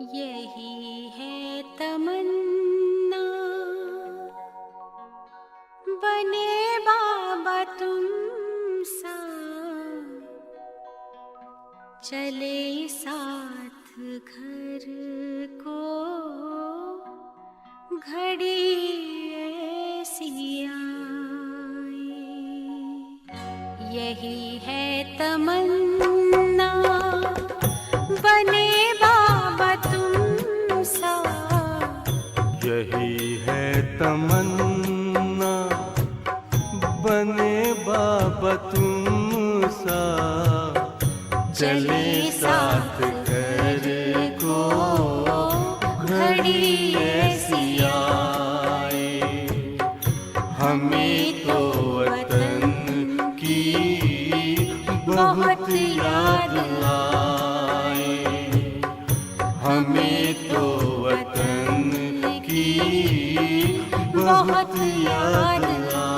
यही है तमन्ना बने बाबा तुम सा, चले साथ घर को घड़ी ऐसी आए। यही है तमन्ना बने बाबा तुम सा, यही है तमन्ना बने बाबा तुम सा, चले साथ घर को घड़ी ऐसी आए। हमें तो वतन की बहुत याद आए, हमें तो वतन की बहुत याद आए।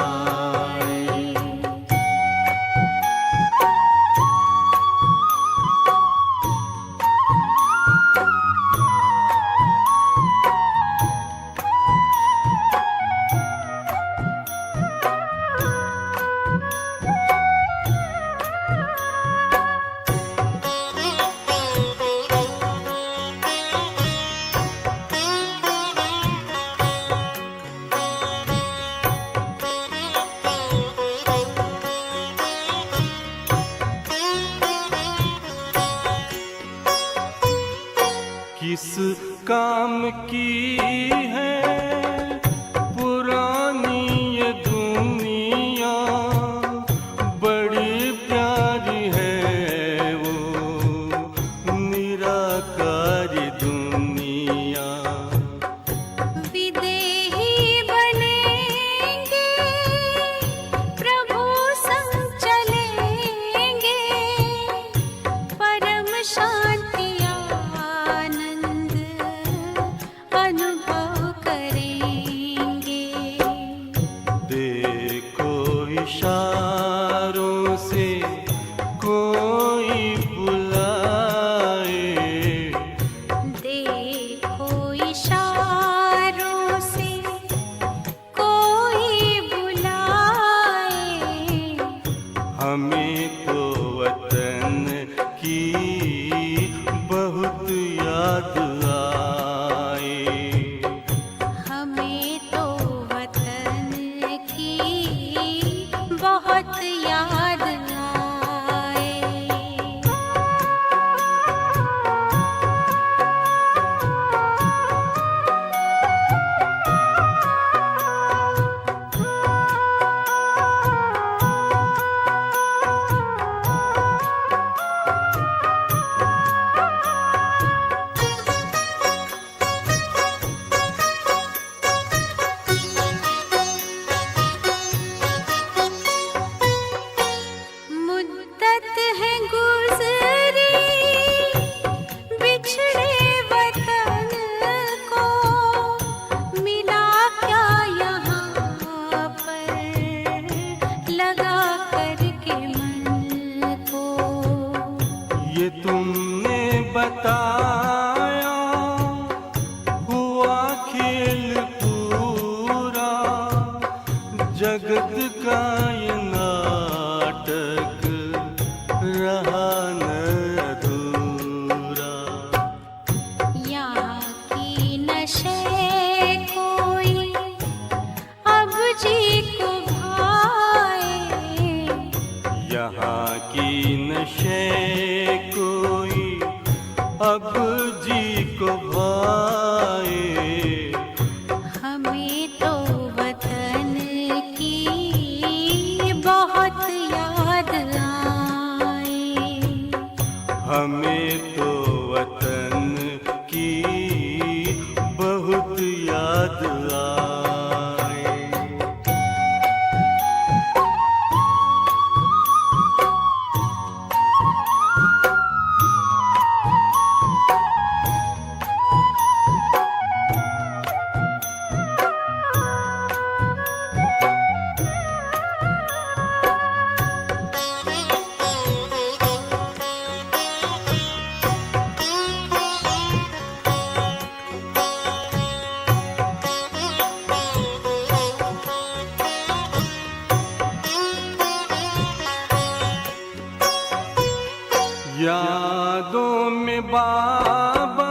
किस काम की है पुरानी ये दुनिया, बड़ी प्यारी है वो निराकारी दुनिया। विदेही बनेंगे प्रभु संग चलेंगे, परम शांति अनुभव करेंगे। देखो इशारों से कोई बुलाए, देखो इशारों से कोई बुलाए। हमें तो वतन की बहुत याद आए, हमें तो वतन की बहुत याद आए। मुद्दत है गुज़री बिछड़े वतन को, मिला क्या यहाँ पर लगा करके मन को। ये तुमने बताया हुआ खेल पूरा, जगत का ये नाटक रहा न अधूरा। यहाँ की नशे कोई अब जी को भाए, यहाँ की नशे कोई अब जी को भाए। हमें तो वतन की बहुत याद आए। हमें तो वतन की बहुत याद आए। बातों में बाबा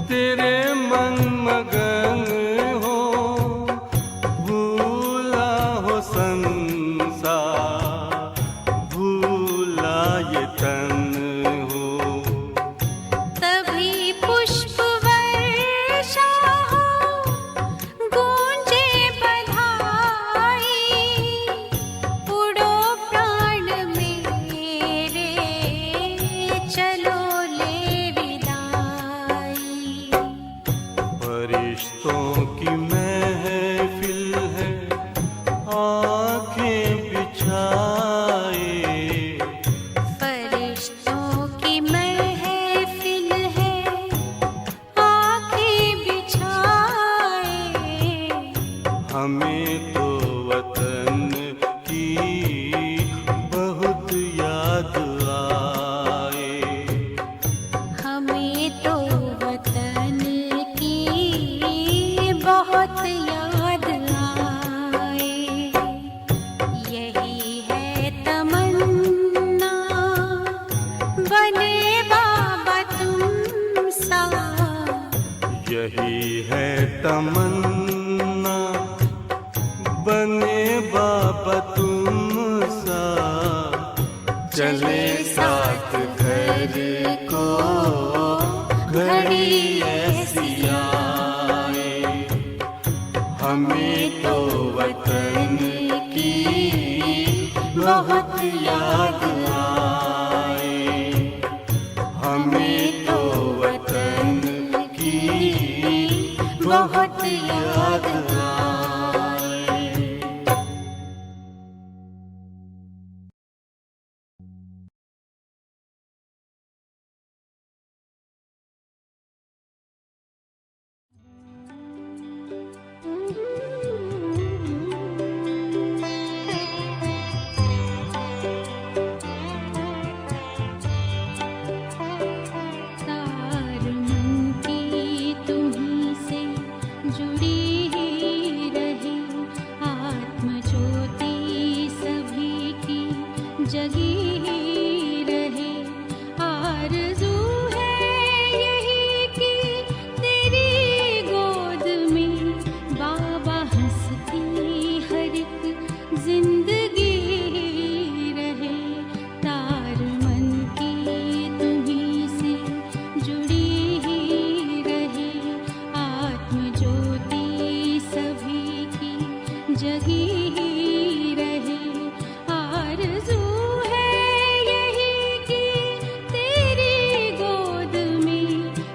तेरे मन मगन हो, भूला हो संसार, भूला ये तन हो। तभी पुष्प वर्षा हो, गूंजे बधाई, उड़ो प्राण मेरे, चलो ले विदाई। फरिश्तों की महफिल है, आंखें बिछाए, फरिश्तों की महफिल है, आंखें बिछाए। हमें तो वतन की बहुत याद आए। हमें तो वतन की बहुत याद आए। यही है तमन्ना, बने बाबा तुम सा। यही है तमन्ना, बने बाबा तुम सा। चले साथ घर को घड़ी ऐसी आए। हमें तो वतन की बहुत याद आए। हमें तो वतन की बहुत याद आए। तार मन की तुम्हीं से जुड़ी ही रहे, आत्म ज्योति सभी की जगी ही रहे। आरज़ू है यही कि तेरी गोद में बाबा हंसती हर एक जिंदगी रहे। तार मन की तुम्हीं से जुड़ी ही रहे, आत्म ज्योति सभी की जगी ही रहे। आरज़ू है यही कि तेरी गोद में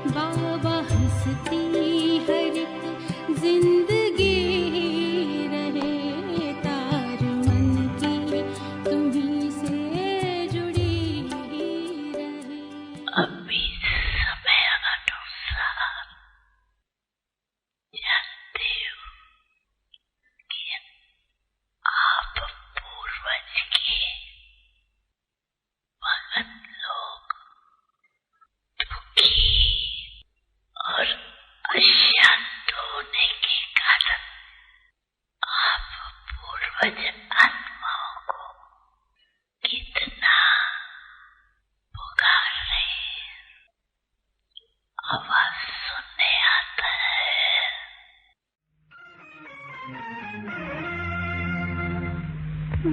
बाबा हंसती हर एक जिंदगी रहे। तार मन की तुम्हीं से जुड़ी ही रहे। अभी समय अनुसार जानते हो कि आप पूर्वज के भगत लोग दुखी और अशांत होने के कारण आप पूर्वज आत्माओं को कितना पुकार रहे हैं। आवाज सुनने आता है।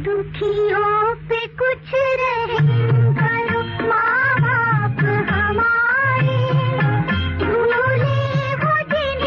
दुखियों पे कुछ रहम करो, माँ बाप हमारे, भूले वो दिन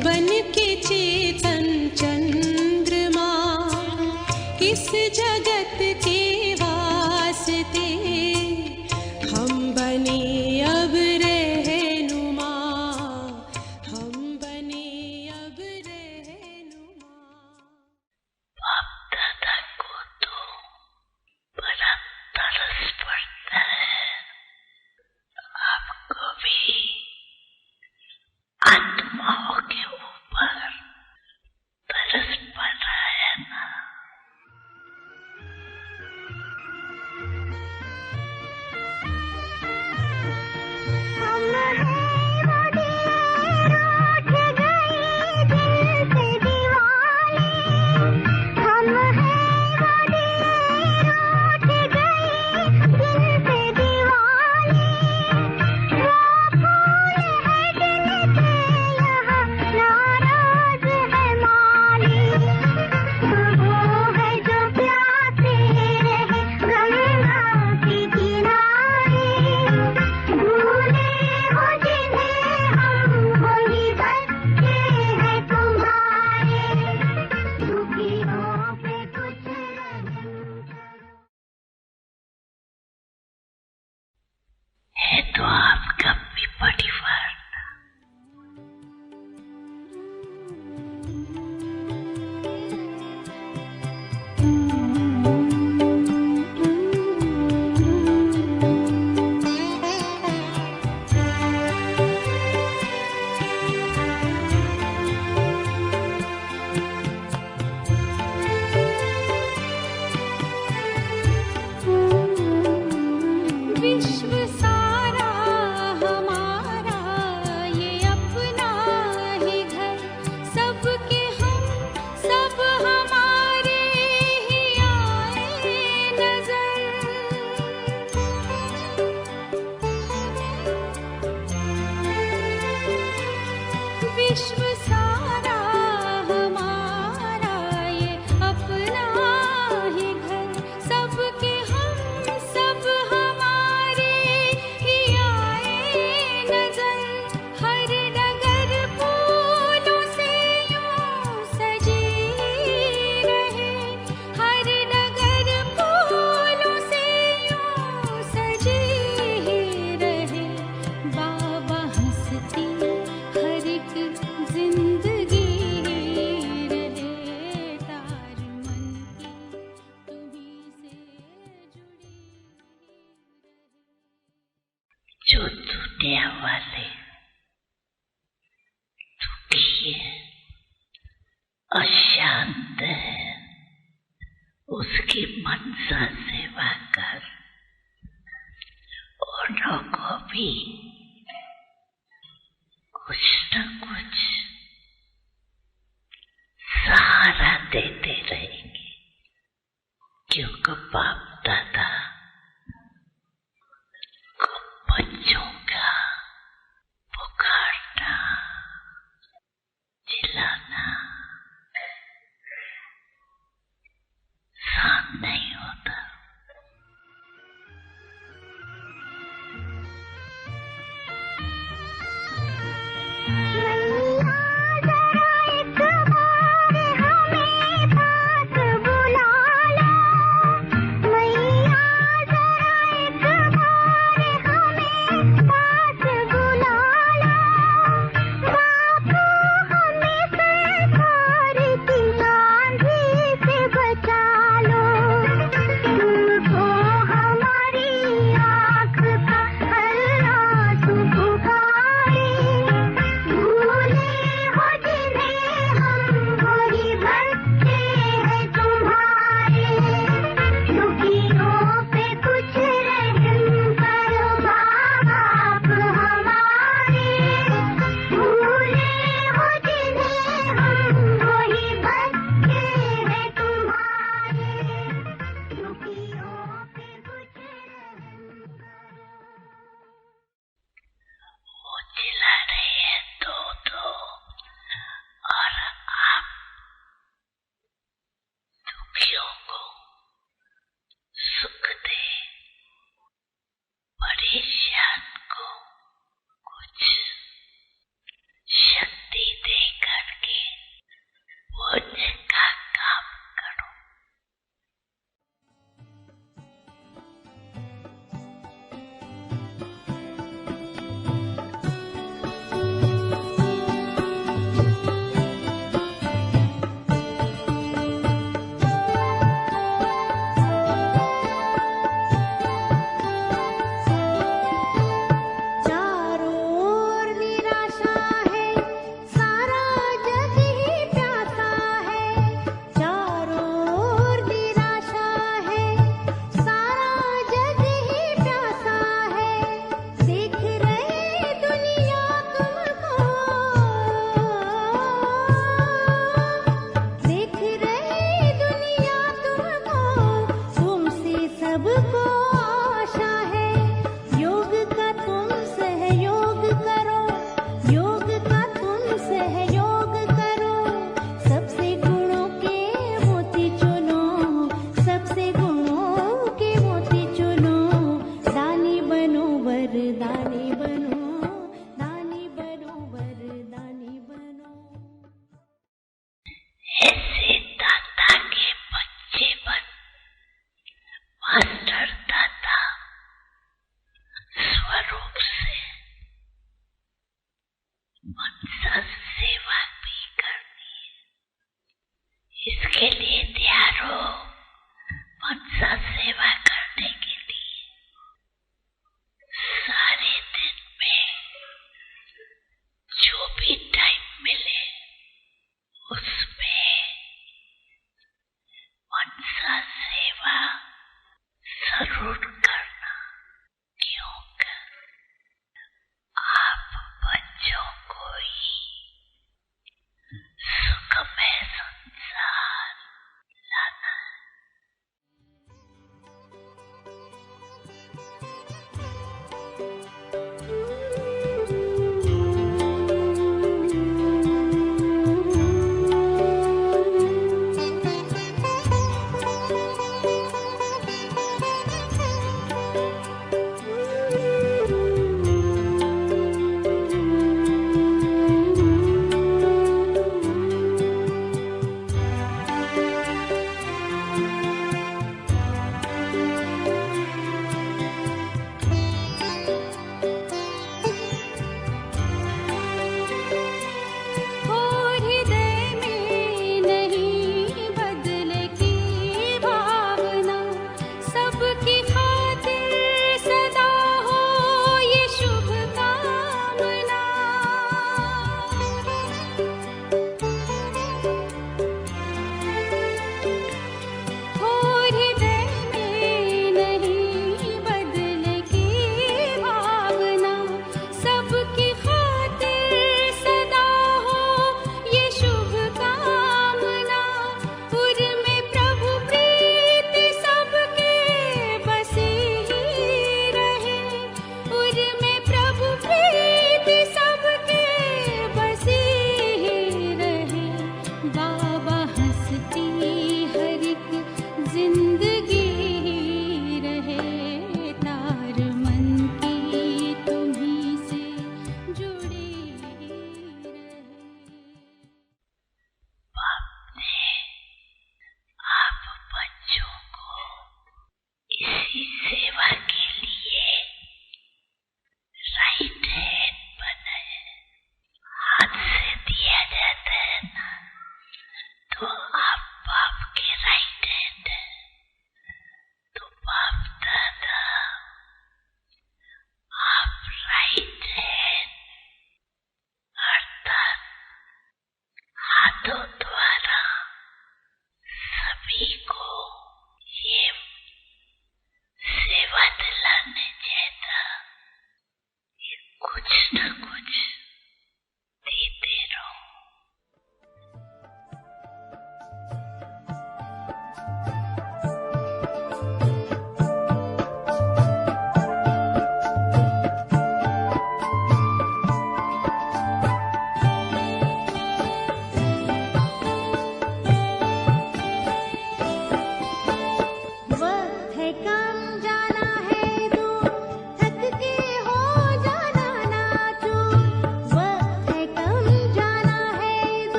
बन के चेतन चंद्रमा इस जगत के वास्ते हम बने अब रहनुमा, हम बने अब रहनुमा। बाप दादा को तो बड़ा तरस पड़ता है, आपको भी आत्माओं के ऊपर तरस पड़ रहा है ना? हम हैं वो दिए रूठ गए दिल से दीवाने, हम हैं वो दिए रूठ गए दिल से दीवाने। वो फूल है जिनसे यहाँ नाराज है माली, वो है जो प्यासे रहे गंगा के किनारे। भूले हो जिन्हें हम वही बच्चे हैं तुम्हारे, दुखियों पे कुछ रहम करो। है तो आपका भी परिवार ना। विश्व सारा हमारा ये अपना ही घर, सबके हम सब हमारे ही आए नजर। विश्व सारा हमारा ये अपना ही घर, सबके हम सब हमारे ही आए नजर। हर डगर फूलों से यूं सजी रहे, हर डगर फूलों से यूं सजी रहे। बाबा हंसती हर एक जिंदगी रहे, तार मन की तुम्हीं से जुड़ी रहे। जो दुनिया वाले दुखी है, अशांत है, उसकी मनसा सेवा कर, उन्हों को भी कुछ न कुछ सहारा देते रहेंगे, क्योंकि बाप दादा को बच्चों का पुकारना, चिल्लाना सहन नहीं होता। ऐसे दाता के बच्चे बन मास्टर दाता स्वरूप से मनसा सेवा भी करनी है। इसके लिए तैयार हो मनसा सेवा करने के लिए। सारे दिन में जो भी टाइम मिले उसमें मनसा सेवा जरूर करना, क्योंकि आप बच्चों को ही सुखमय संसार लाना है।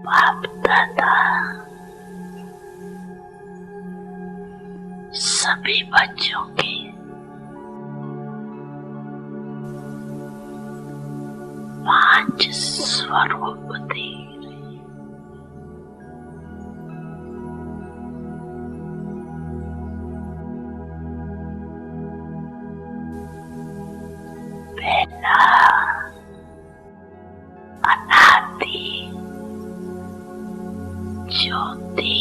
बाप दादा सभी बच्चों के पांच स्वरूप दे रहे। पहला अनादि ज्योति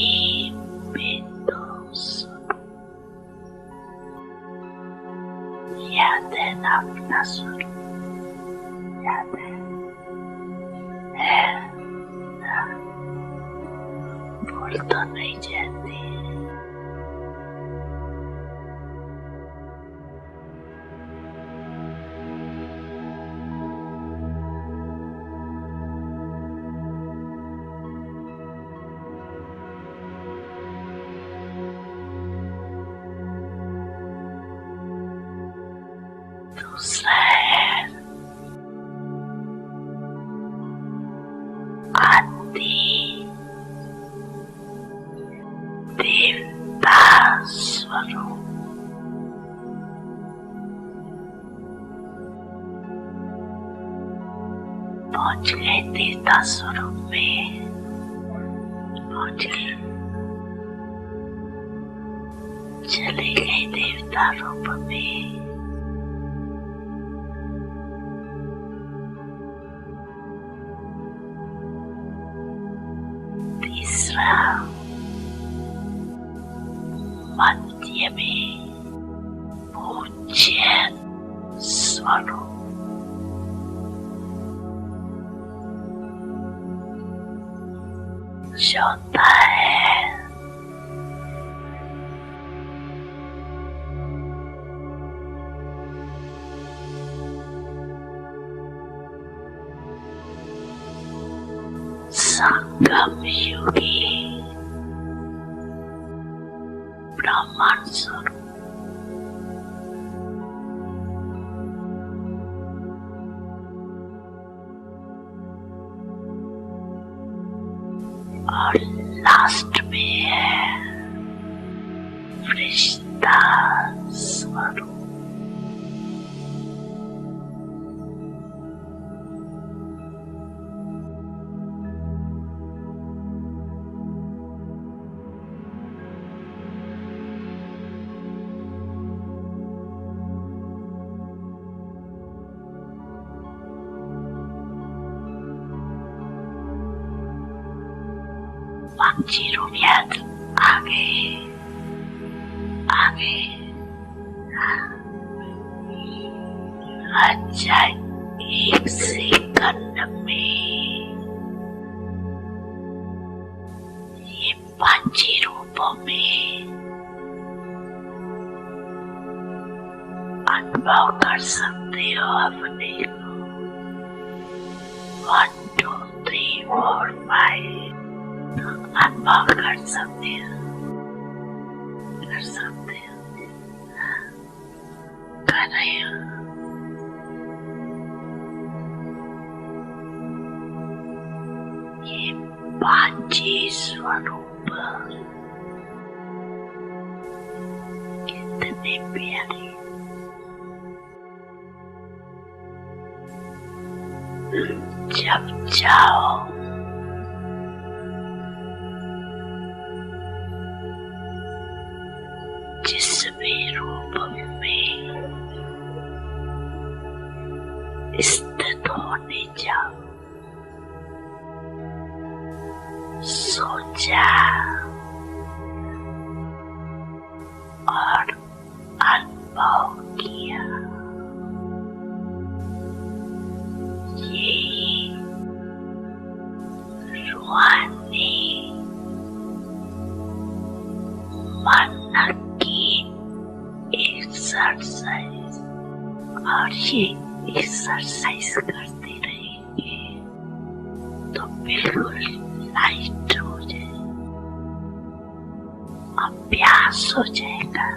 बिंदु स्वरूप। याद है ना अपना स्वरूप? याद है ना? भूल तो नहीं जाती। दूसरा है आदि देवता स्वरूप। पहुंच गए देवता स्वरूप में, पहुंच गए, चले गए देवता रूप में। तीसरा मध्य में पूज्य स्वरूप। चौथा है संगम युगी ब्रह्मांड स्वरूप। और लास्ट में है फरिश्ता स्वरूप। पंछी रूप याद आगे आगे। अच्छा, एक सेकंड में ये पंछी रूपों में अनुभव कर सकते हो अपने को। 1 2 3 4 5 अनुभव कर सकते हो, कर सकते हो, कर रहे हो। ये पांची स्वरूप कितने प्यारे। जब जाओ जिस भी रूप में स्थित होने जाओ, सोचा और अनुभव किया। ये रूहानी मन की एक्सरसाइज, और ये एक्सरसाइज करते रहेंगे तो बिल्कुल लाइट हो जाए, अभ्यास हो जाएगा।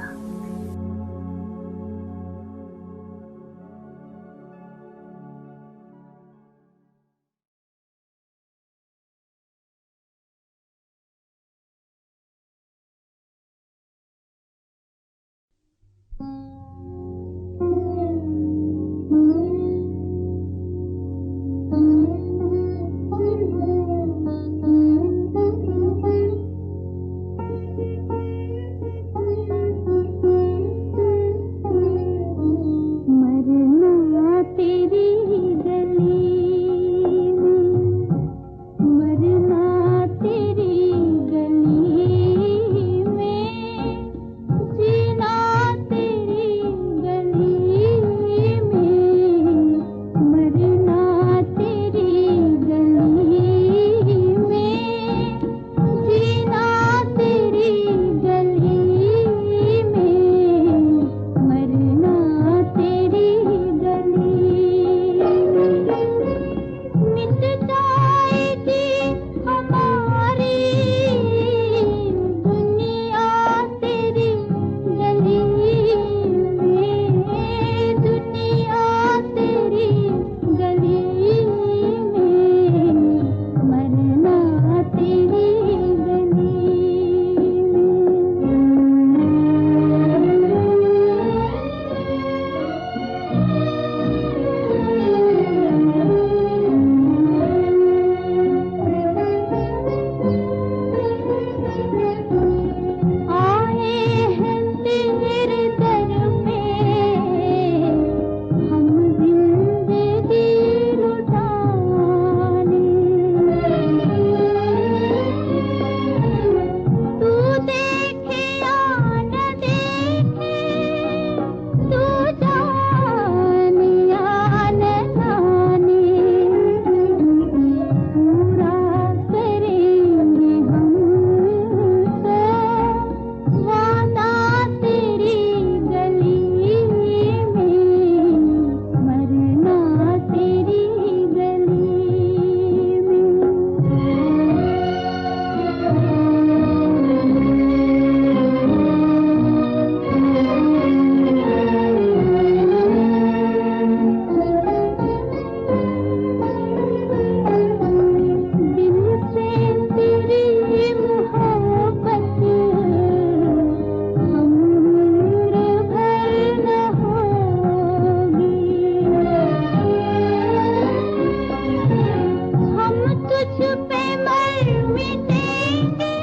पे मर मिटेंगे,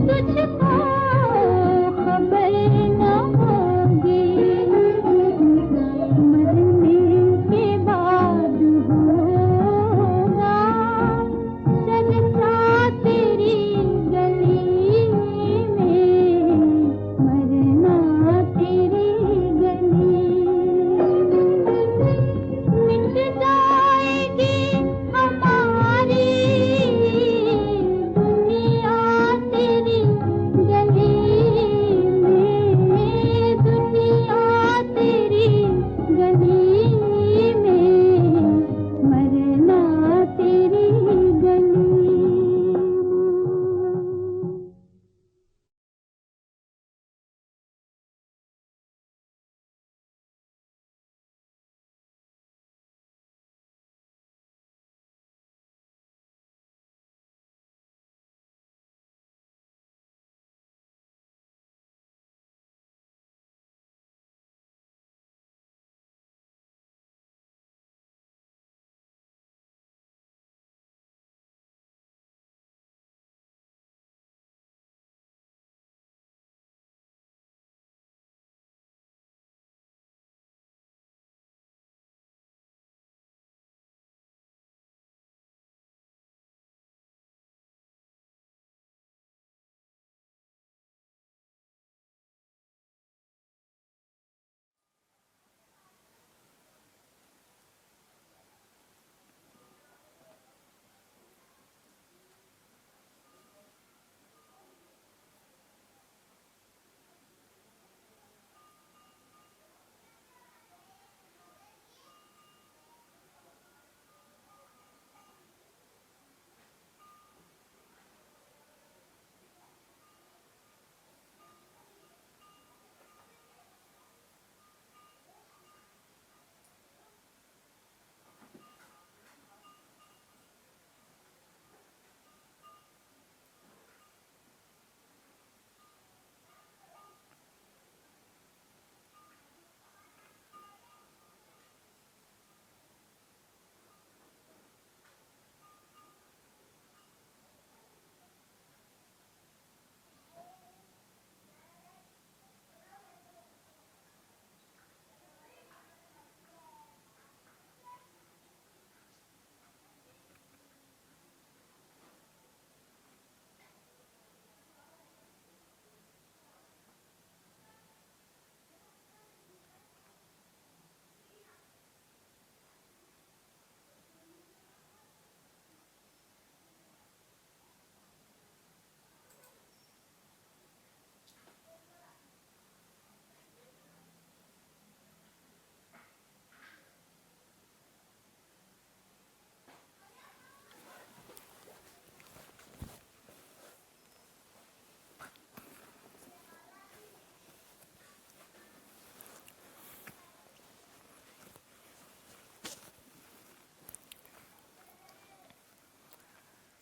तुझको खबर न होगी, मरने के बाद होगा जलसा तेरी गली में, मरना तेरी गली। मिट जाएगी हमारी दुनिया तेरी गली में, दुनिया तेरी गली में, मरना तेरी गली।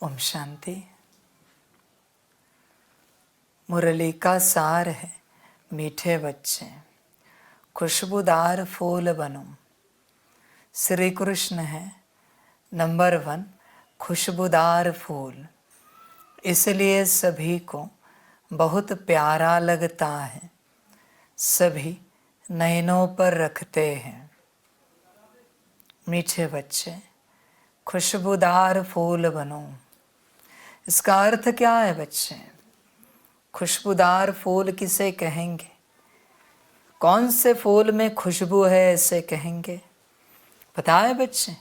ओम शांति। मुरली का सार है मीठे बच्चे, खुशबूदार फूल बनो। श्री कृष्ण है नंबर 1 खुशबूदार फूल, इसलिए सभी को बहुत प्यारा लगता है, सभी नयनों पर रखते हैं। मीठे बच्चे खुशबूदार फूल बनो। इसका अर्थ क्या है बच्चे? खुशबूदार फूल किसे कहेंगे? कौन से फूल में खुशबू है ऐसे कहेंगे? पता है बच्चे?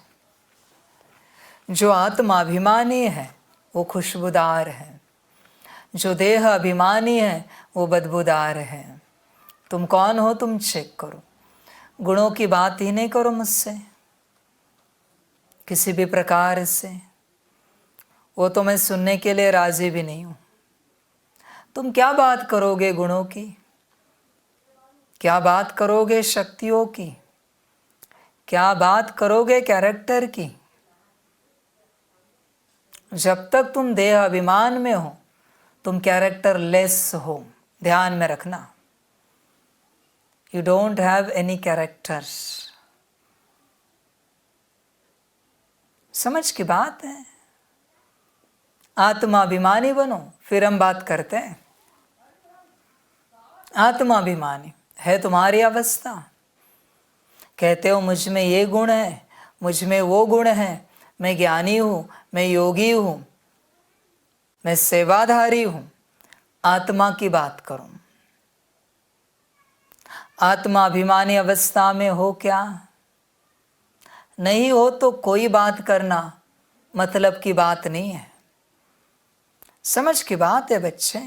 जो आत्माभिमानी है वो खुशबूदार है, जो देह अभिमानी है वो बदबूदार है। तुम कौन हो तुम चेक करो, गुणों की बात ही नहीं करो मुझसे किसी भी प्रकार से, वो तो मैं सुनने के लिए राजी भी नहीं हूं। तुम क्या बात करोगे गुणों की? क्या बात करोगे शक्तियों की? क्या बात करोगे कैरेक्टर की? जब तक तुम देह अभिमान में हो तुम कैरेक्टर लेस हो, ध्यान में रखना। You don't have any character. समझ की बात है। आत्माभिमानी बनो, फिर हम बात करते हैं। आत्माभिमानी है तुम्हारी अवस्था। कहते हो मुझ में ये गुण है, मुझ में वो गुण है, मैं ज्ञानी हूँ, मैं योगी हूँ, मैं सेवाधारी हूँ। आत्मा की बात करो। आत्माभिमानी अवस्था में हो क्या? नहीं हो तो कोई बात करना मतलब की बात नहीं है, समझ की बात है बच्चे।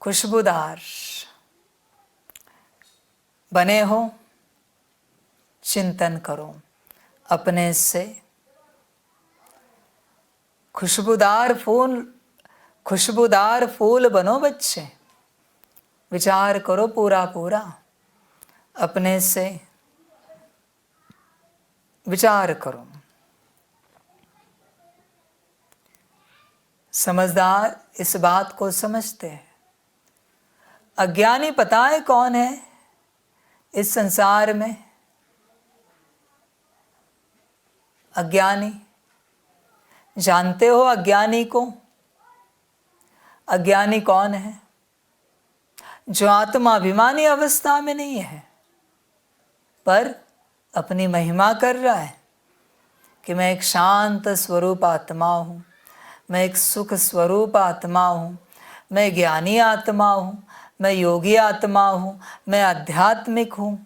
खुशबूदार बने हो, चिंतन करो अपने से। खुशबूदार फूल बनो बच्चे। विचार करो पूरा पूरा अपने से, विचार करो। समझदार इस बात को समझते हैं। अज्ञानी पता है कौन है इस संसार में? अज्ञानी जानते हो अज्ञानी को? अज्ञानी कौन है? जो आत्माभिमानी अवस्था में नहीं है पर अपनी महिमा कर रहा है कि मैं एक शांत स्वरूप आत्मा हूँ, मैं एक सुख स्वरूप आत्मा हूँ, मैं ज्ञानी आत्मा हूँ, मैं योगी आत्मा हूँ, मैं आध्यात्मिक हूँ।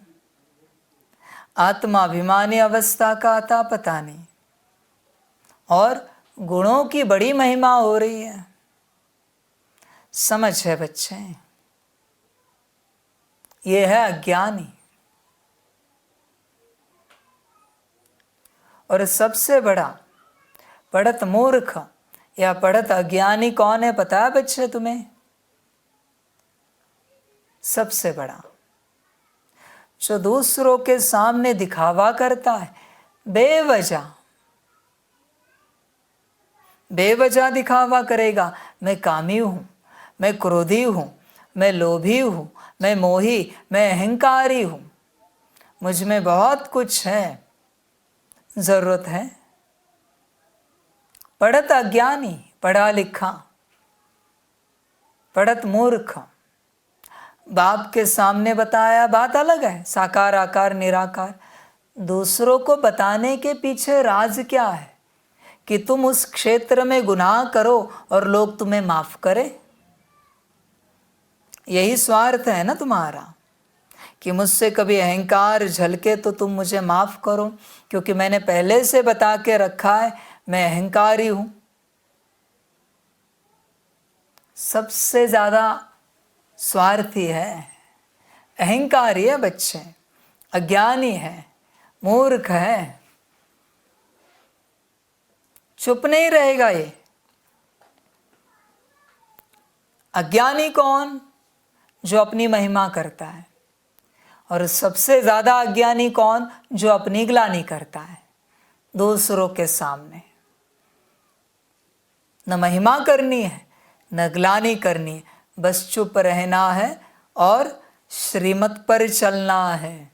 आत्माभिमानी अवस्था का आता पता नहीं, और गुणों की बड़ी महिमा हो रही है। समझ है बच्चे, ये है अज्ञानी। और सबसे बड़ा पढ़त मूर्ख या पढ़त अज्ञानी कौन है पता है बच्चे तुम्हें? सबसे बड़ा जो दूसरों के सामने दिखावा करता है, बेवजह दिखावा करेगा। मैं कामी हूँ, मैं क्रोधी हूँ, मैं लोभी हूँ, मैं मोही, मैं अहंकारी हूँ, मुझ में बहुत कुछ है, जरूरत है। पढ़त अज्ञानी, पढ़ा लिखा, पढ़त मूर्ख। बाप के सामने बताया बात अलग है, साकार आकार निराकार। दूसरों को बताने के पीछे राज क्या है कि तुम उस क्षेत्र में गुनाह करो और लोग तुम्हें माफ करें? यही स्वार्थ है ना तुम्हारा कि मुझसे कभी अहंकार झलके तो तुम मुझे माफ करो, क्योंकि मैंने पहले से बता के रखा है मैं अहंकारी हूं। सबसे ज्यादा स्वार्थी है, अहंकारी है बच्चे, अज्ञानी है, मूर्ख है। चुप नहीं रहेगा ये। अज्ञानी कौन? जो अपनी महिमा करता है। और सबसे ज्यादा अज्ञानी कौन? जो अपनी ग्लानि करता है दूसरों के सामने। न महिमा करनी है न ग्लानि करनी है, बस चुप रहना है और श्रीमत पर चलना है।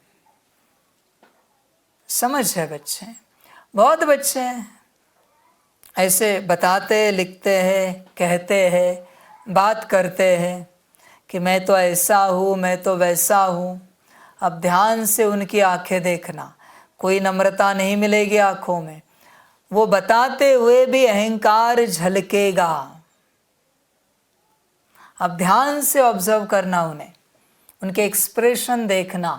समझ है बच्चे? बहुत बच्चे ऐसे बताते, लिखते हैं, कहते हैं, बात करते हैं कि मैं तो ऐसा हूँ, मैं तो वैसा हूँ। अब ध्यान से उनकी आंखें देखना, कोई नम्रता नहीं मिलेगी आंखों में। वो बताते हुए भी अहंकार झलकेगा। अब ध्यान से ऑब्जर्व करना उन्हें, उनके एक्सप्रेशन देखना,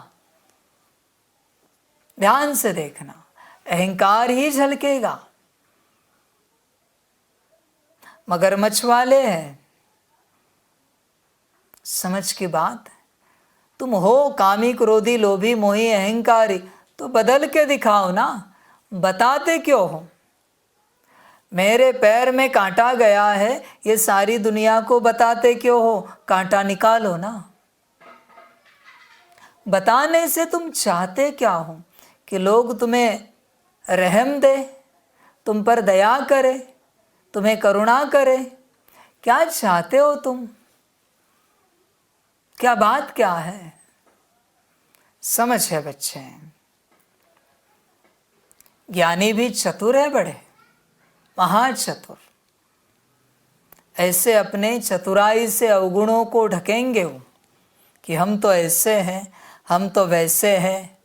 ध्यान से देखना, अहंकार ही झलकेगा। मगरमच्छ वाले हैं। समझ की बात? तुम हो कामी, क्रोधी, लोभी, मोही, अहंकारी, तो बदल के दिखाओ ना। बताते क्यों हो? मेरे पैर में कांटा गया है, ये सारी दुनिया को बताते क्यों हो? कांटा निकालो ना। बताने से तुम चाहते क्या हो? कि लोग तुम्हें रहम दे, तुम पर दया करे, तुम्हें करुणा करे? क्या चाहते हो तुम? क्या बात क्या है? समझ है बच्चे? ज्ञानी भी चतुर है, बड़े महाचतुर। ऐसे अपने चतुराई से अवगुणों को ढकेंगे वो कि हम तो ऐसे हैं, हम तो वैसे हैं,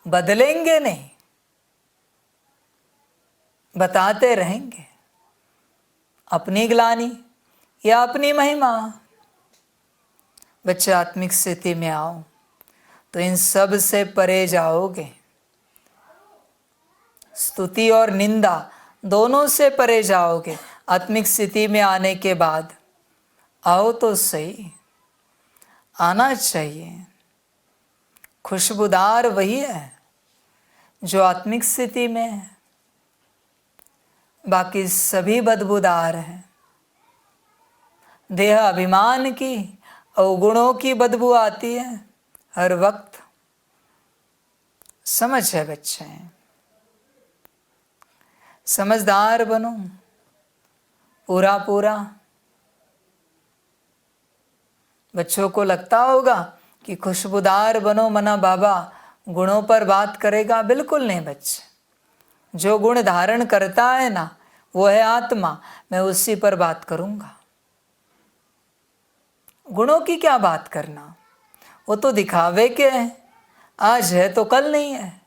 बदलेंगे नहीं, बताते रहेंगे अपनी ग्लानि या अपनी महिमा। बच्चे आत्मिक स्थिति में आओ तो इन सब से परे जाओगे। स्तुति और निंदा दोनों से परे जाओगे। आत्मिक स्थिति में आने के बाद आओ तो सही, आना चाहिए। खुशबूदार वही है जो आत्मिक स्थिति में है, बाकी सभी बदबूदार हैं। देह अभिमान की, अवगुणों की बदबू आती है हर वक्त। समझ है बच्चे, समझदार बनो पूरा पूरा। बच्चों को लगता होगा कि खुशबूदार बनो मना बाबा गुणों पर बात करेगा। बिल्कुल नहीं बच्चे, जो गुण धारण करता है ना वो है आत्मा, मैं उसी पर बात करूंगा। गुणों की क्या बात करना, वो तो दिखावे के हैं। आज है तो कल नहीं है,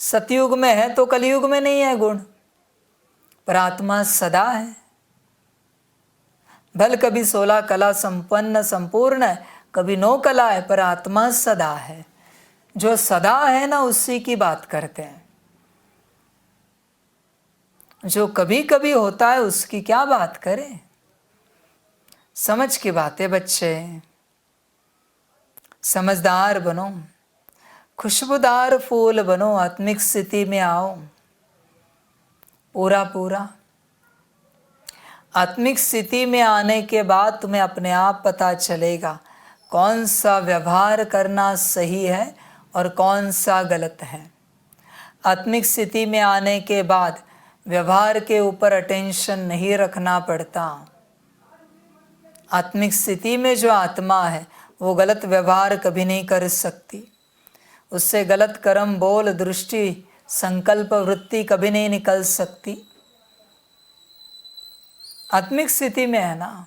सतयुग में है तो कलयुग में नहीं है गुण, पर आत्मा सदा है। भल कभी 16 कला संपन्न संपूर्ण है, कभी 9 कला है, पर आत्मा सदा है। जो सदा है ना उसी की बात करते हैं। जो कभी कभी होता है उसकी क्या बात करें। समझ की बात है बच्चे, समझदार बनो, खुशबूदार फूल बनो, आत्मिक स्थिति में आओ पूरा पूरा। आत्मिक स्थिति में आने के बाद तुम्हें अपने आप पता चलेगा कौन सा व्यवहार करना सही है और कौन सा गलत है। आत्मिक स्थिति में आने के बाद व्यवहार के ऊपर अटेंशन नहीं रखना पड़ता। आत्मिक स्थिति में जो आत्मा है वो गलत व्यवहार कभी नहीं कर सकती, उससे गलत कर्म, बोल, दृष्टि, संकल्प, वृत्ति कभी नहीं निकल सकती। आत्मिक स्थिति में है ना,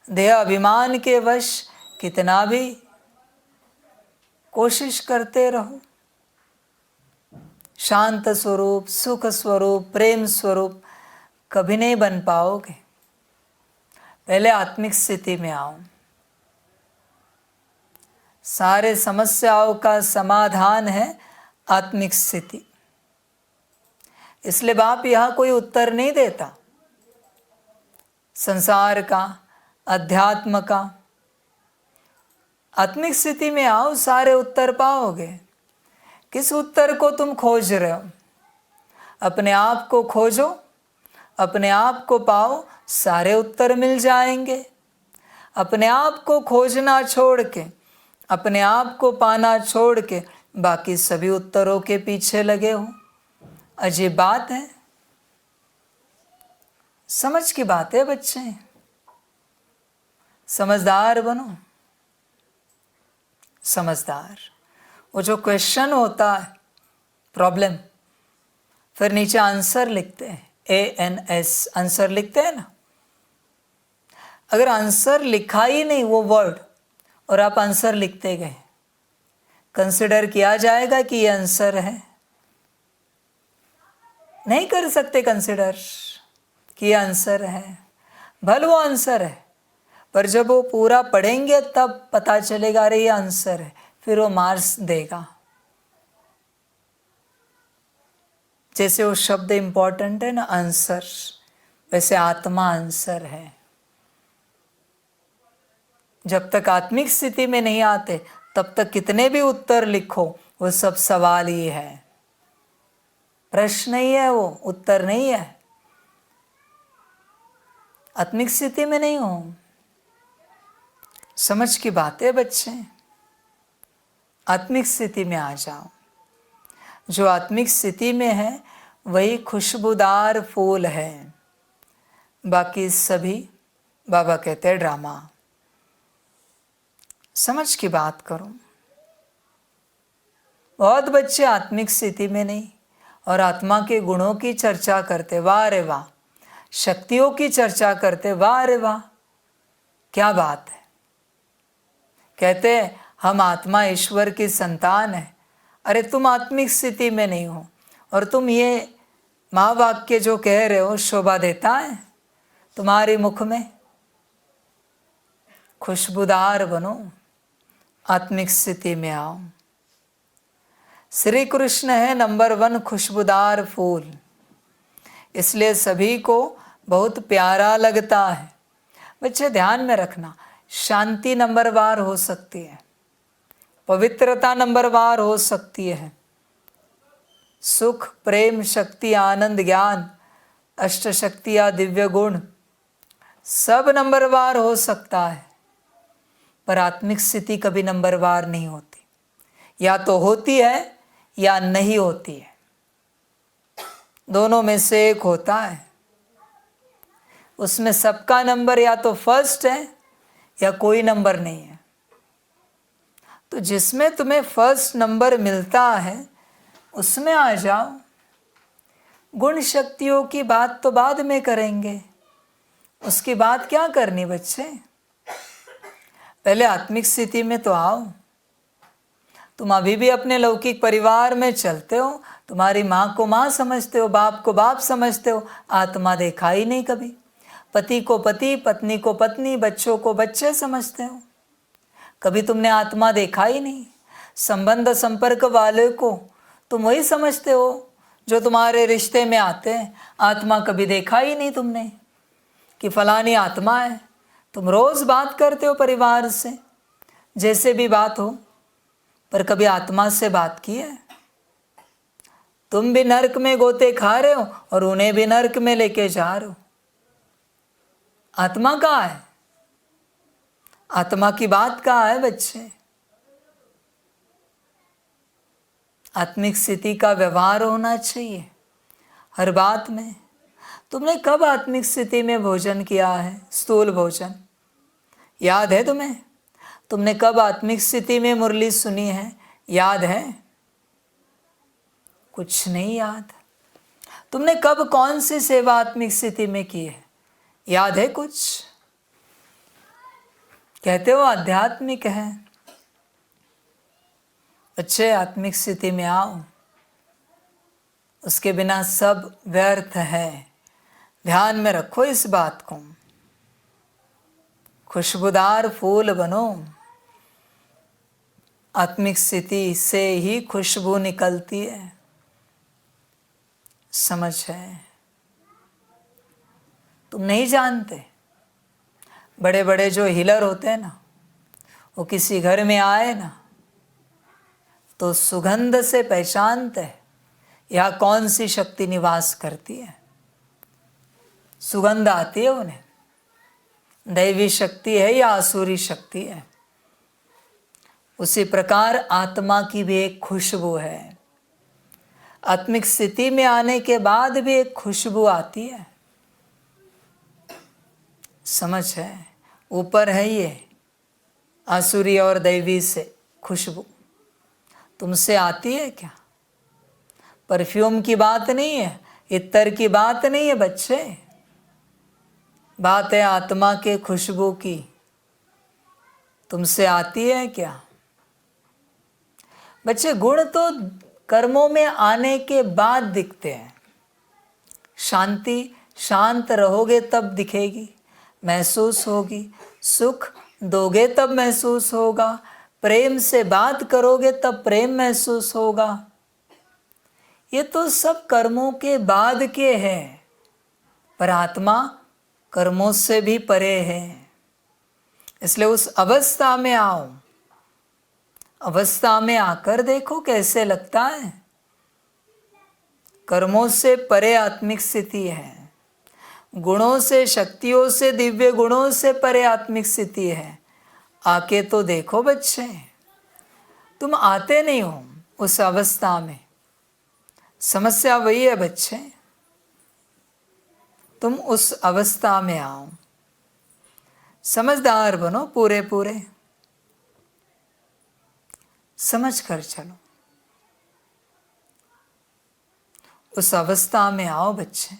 देह अभिमान के वश कितना भी कोशिश करते रहो, शांत स्वरूप, सुख स्वरूप, प्रेम स्वरूप कभी नहीं बन पाओगे। पहले आत्मिक स्थिति में आओ। सारे समस्याओं का समाधान है आत्मिक स्थिति। इसलिए बाप यहाँ कोई उत्तर नहीं देता संसार का, अध्यात्म का। आत्मिक स्थिति में आओ, सारे उत्तर पाओगे। किस उत्तर को तुम खोज रहे हो? अपने आप को खोजो, अपने आप को पाओ, सारे उत्तर मिल जाएंगे। अपने आप को खोजना छोड़ के, अपने आप को पाना छोड़ के बाकी सभी उत्तरों के पीछे लगे हो। अजीब बात है। समझ की बात है बच्चे, समझदार बनो, समझदार। वो जो क्वेश्चन होता है, प्रॉब्लम, फिर नीचे आंसर लिखते हैं, ANS आंसर लिखते हैं ना। अगर आंसर लिखा ही नहीं वो वर्ड और आप आंसर लिखते गए, कंसिडर किया जाएगा कि ये आंसर है? नहीं कर सकते कंसिडर कि ये आंसर है। भले वो आंसर है, पर जब वो पूरा पढ़ेंगे तब पता चलेगा अरे ये आंसर है, फिर वो मार्क्स देगा। जैसे वो शब्द इंपॉर्टेंट है ना आंसर, वैसे आत्मा आंसर है। जब तक आत्मिक स्थिति में नहीं आते तब तक कितने भी उत्तर लिखो वो सब सवाल ही है, प्रश्न ही है, वो उत्तर नहीं है। आत्मिक स्थिति में नहीं हो। समझ की बात है बच्चे, आत्मिक स्थिति में आ जाओ। जो आत्मिक स्थिति में है वही खुशबूदार फूल है, बाकी सभी बाबा कहते हैं ड्रामा। समझ की बात करो। बहुत बच्चे आत्मिक स्थिति में नहीं और आत्मा के गुणों की चर्चा करते, वाह रे वाह, शक्तियों की चर्चा करते, वाह रे वाह, क्या बात है। कहते हैं हम आत्मा ईश्वर की संतान है। अरे तुम आत्मिक स्थिति में नहीं हो और तुम ये महावाक्य जो कह रहे हो शोभा देता है तुम्हारे मुख में। खुशबूदार बनो, आत्मिक स्थिति में आओ। श्री कृष्ण है नंबर 1 खुशबूदार फूल, इसलिए सभी को बहुत प्यारा लगता है। बच्चे ध्यान में रखना, शांति नंबरवार हो सकती है, पवित्रता नंबरवार हो सकती है, सुख प्रेम शक्ति आनंद ज्ञान अष्ट शक्तियाँ दिव्य गुण सब नंबरवार हो सकता है, पर आत्मिक स्थिति कभी नंबरवार नहीं होती। या तो होती है या नहीं होती है, दोनों में से एक होता है। उसमें सबका नंबर या तो फर्स्ट है या कोई नंबर नहीं है। तो जिसमें तुम्हें फर्स्ट नंबर मिलता है उसमें आ जाओ। गुण शक्तियों की बात तो बाद में करेंगे, उसकी बात क्या करनी बच्चे, पहले आत्मिक स्थिति में तो आओ। तुम अभी भी अपने लौकिक परिवार में चलते हो, तुम्हारी माँ को माँ समझते हो, बाप को बाप समझते हो, आत्मा देखा ही नहीं कभी। पति को पति, पत्नी को पत्नी, बच्चों को बच्चे समझते हो, कभी तुमने आत्मा देखा ही नहीं। संबंध संपर्क वाले को तुम वही समझते हो जो तुम्हारे रिश्ते में आते हैं, आत्मा कभी देखा ही नहीं तुमने कि फलानी आत्मा है। तुम रोज बात करते हो परिवार से, जैसे भी बात हो, पर कभी आत्मा से बात की है? तुम भी नरक में गोते खा रहे हो और उन्हें भी नरक में लेके जा रहे हो। आत्मा कहाँ है? आत्मा की बात कहाँ है बच्चे? आत्मिक स्थिति का व्यवहार होना चाहिए हर बात में। तुमने कब आत्मिक स्थिति में भोजन किया है? स्थूल भोजन याद है तुम्हें? तुमने कब आत्मिक स्थिति में मुरली सुनी है? याद है? कुछ नहीं याद। तुमने कब कौन सी सेवा आत्मिक स्थिति में की है? याद है कुछ? कहते हो आध्यात्मिक है। अच्छे आत्मिक स्थिति में आओ, उसके बिना सब व्यर्थ है। ध्यान में रखो इस बात को। खुशबूदार फूल बनो, आत्मिक स्थिति से ही खुशबू निकलती है। समझ है? तुम नहीं जानते, बड़े बड़े जो हीलर होते हैं ना, वो किसी घर में आए ना तो सुगंध से पहचानते हैं यहाँ कौन सी शक्ति निवास करती है। सुगंध आती है उन्हें, दैवी शक्ति है या आसुरी शक्ति है। उसी प्रकार आत्मा की भी एक खुशबू है। आत्मिक स्थिति में आने के बाद भी एक खुशबू आती है। समझ है? ऊपर है ये आसुरी और दैवी से खुशबू, तुमसे आती है क्या? परफ्यूम की बात नहीं है, इत्तर की बात नहीं है बच्चे, बात है आत्मा के खुशबू की। तुमसे आती है क्या? बच्चे गुण तो कर्मों में आने के बाद दिखते हैं। शांति, शांत रहोगे तब दिखेगी, महसूस होगी। सुख दोगे तब महसूस होगा। प्रेम से बात करोगे तब प्रेम महसूस होगा। ये तो सब कर्मों के बाद के हैं, पर आत्मा कर्मों से भी परे है। इसलिए उस अवस्था में आओ। अवस्था में आकर देखो कैसे लगता है। कर्मों से परे आत्मिक स्थिति है, गुणों से, शक्तियों से, दिव्य गुणों से परे आत्मिक स्थिति है। आके तो देखो बच्चे, तुम आते नहीं हो उस अवस्था में। समस्या वही है बच्चे, तुम उस अवस्था में आओ। समझदार बनो, पूरे पूरे समझ कर चलो। उस अवस्था में आओ बच्चे।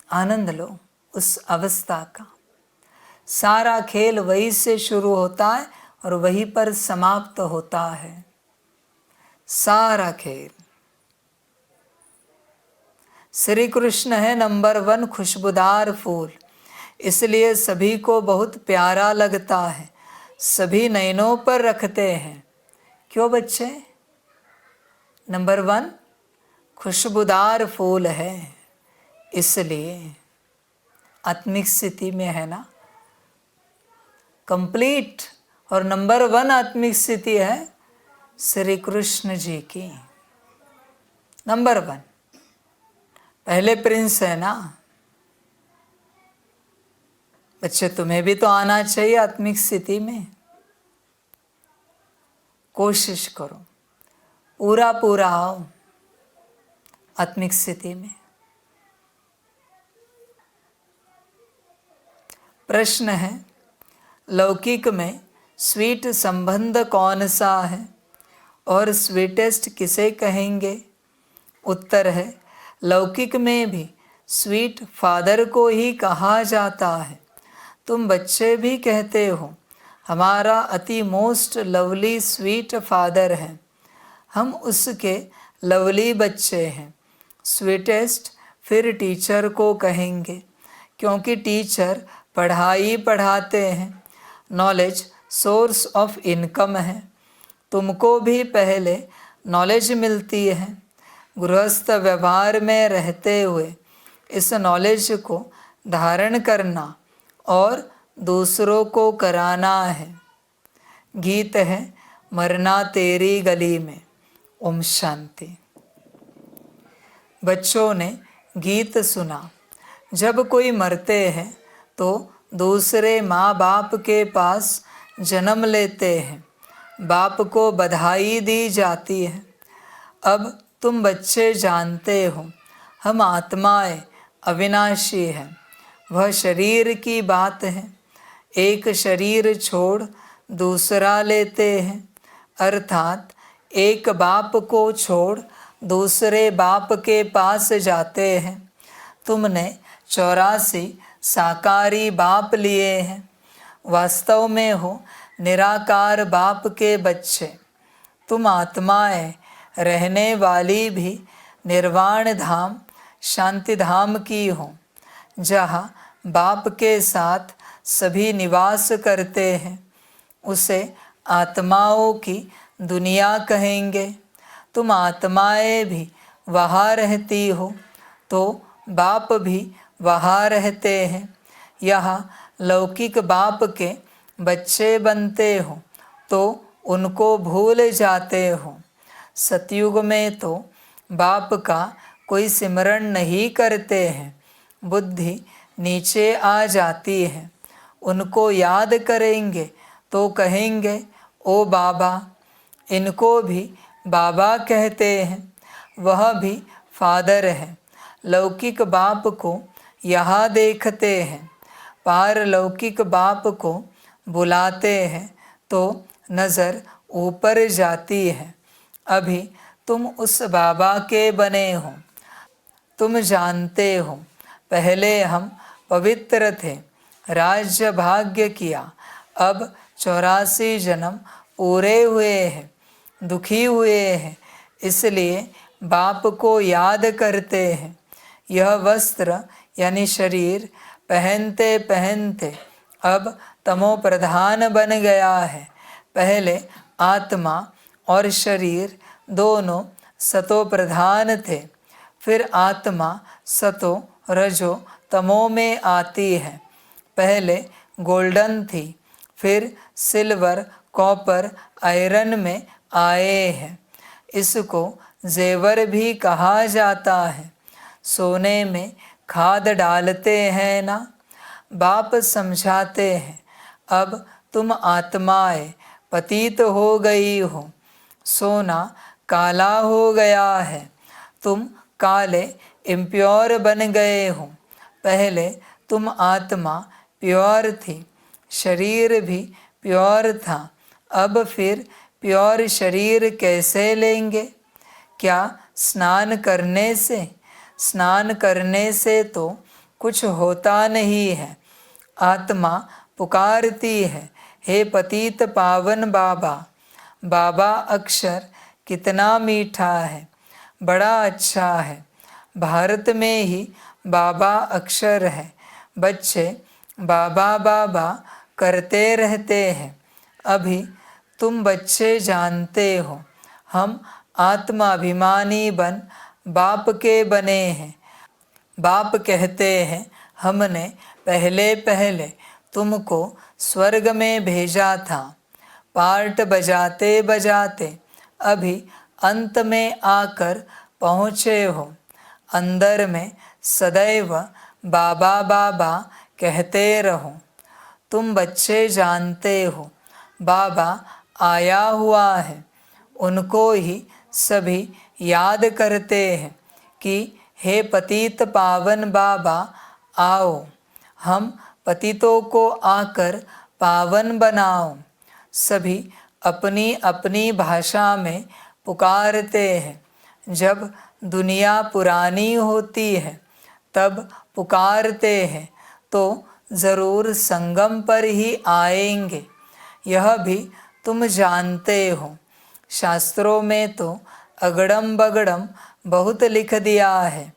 आनंद लो उस अवस्था का। सारा खेल वहीं से शुरू होता है और वहीं पर समाप्त होता है। सारा खेल। श्री कृष्ण है नंबर 1 खुशबूदार फूल, इसलिए सभी को बहुत प्यारा लगता है, सभी नयनों पर रखते हैं। क्यों बच्चे? नंबर 1 खुशबूदार फूल है, इसलिए आत्मिक स्थिति में है ना कंप्लीट। और नंबर 1 आत्मिक स्थिति है श्री कृष्ण जी की। नंबर 1 पहले प्रिंस है ना। बच्चे तुम्हें भी तो आना चाहिए आत्मिक स्थिति में। कोशिश करो, पूरा पूरा आओ आत्मिक स्थिति में। प्रश्न है, लौकिक में स्वीट संबंध कौन सा है और स्वीटेस्ट किसे कहेंगे? उत्तर है, लौकिक में भी स्वीट फादर को ही कहा जाता है। तुम बच्चे भी कहते हो हमारा अति मोस्ट लवली स्वीट फादर है। हम उसके लवली बच्चे हैं। स्वीटेस्ट फिर टीचर को कहेंगे, क्योंकि टीचर पढ़ाई पढ़ाते हैं। नॉलेज सोर्स ऑफ इनकम है। तुमको भी पहले नॉलेज मिलती है। गृहस्थ व्यवहार में रहते हुए इस नॉलेज को धारण करना और दूसरों को कराना है। गीत है मरना तेरी गली में। ओम शांति। बच्चों ने गीत सुना, जब कोई मरते हैं तो दूसरे माँ बाप के पास जन्म लेते हैं, बाप को बधाई दी जाती है। अब तुम बच्चे जानते हो हम आत्माएं अविनाशी हैं। वह शरीर की बात है। एक शरीर छोड़ दूसरा लेते हैं, अर्थात एक बाप को छोड़ दूसरे बाप के पास जाते हैं। तुमने 84 साकारी बाप लिए हैं। वास्तव में हो निराकार बाप के बच्चे। तुम आत्माएं रहने वाली भी निर्वाण धाम शांति धाम की हो, जहाँ बाप के साथ सभी निवास करते हैं। उसे आत्माओं की दुनिया कहेंगे। तुम आत्माएं भी वहाँ रहती हो तो बाप भी वहाँ रहते हैं। यहाँ लौकिक बाप के बच्चे बनते हो तो उनको भूल जाते हो। सतयुग में तो बाप का कोई सिमरण नहीं करते हैं, बुद्धि नीचे आ जाती है। उनको याद करेंगे तो कहेंगे ओ बाबा। इनको भी बाबा कहते हैं, वह भी फादर है। लौकिक बाप को यहाँ देखते हैं, पारलौकिक बाप को बुलाते हैं तो नज़र ऊपर जाती है। अभी तुम उस बाबा के बने हो। तुम जानते हो पहले हम पवित्र थे, राज्य भाग्य किया, अब 84 जन्म पूरे हुए हैं, दुखी हुए हैं, इसलिए बाप को याद करते हैं। यह वस्त्र यानी शरीर पहनते पहनते अब तमो प्रधान बन गया है। पहले आत्मा और शरीर दोनों सतो प्रधान थे, फिर आत्मा सतो रजो तमो में आती है। पहले गोल्डन थी, फिर सिल्वर कॉपर आयरन में आए हैं। इसको जेवर भी कहा जाता है। सोने में खाद डालते हैं ना। बाप समझाते हैं अब तुम आत्माएं पतित हो गई हो, सोना काला हो गया है, तुम काले इम्प्योर बन गए हो। पहले तुम आत्मा प्योर थी, शरीर भी प्योर था, अब फिर प्योर शरीर कैसे लेंगे? क्या स्नान करने से? स्नान करने से तो कुछ होता नहीं है। आत्मा पुकारती है, हे पतित पावन बाबा। बाबा अक्षर कितना मीठा है, बड़ा अच्छा है। भारत में ही बाबा अक्षर है। बच्चे बाबा बाबा करते रहते हैं। अभी तुम बच्चे जानते हो, हम आत्माभिमानी बन बाप के बने हैं। बाप कहते हैं, हमने पहले पहले तुमको स्वर्ग में भेजा था। पार्ट बजाते बजाते अभी अंत में आकर पहुँचे हो। अंदर में सदैव बाबा बाबा कहते रहो। तुम बच्चे जानते हो, बाबा आया हुआ है। उनको ही सभी याद करते हैं कि हे पतित पावन बाबा आओ, हम पतितों को आकर पावन बनाओ। सभी अपनी अपनी भाषा में पुकारते हैं। जब दुनिया पुरानी होती है तब पुकारते हैं तो ज़रूर संगम पर ही आएंगे। यह भी तुम जानते हो। शास्त्रों में तो अगड़म बगड़म बहुत लिख दिया है।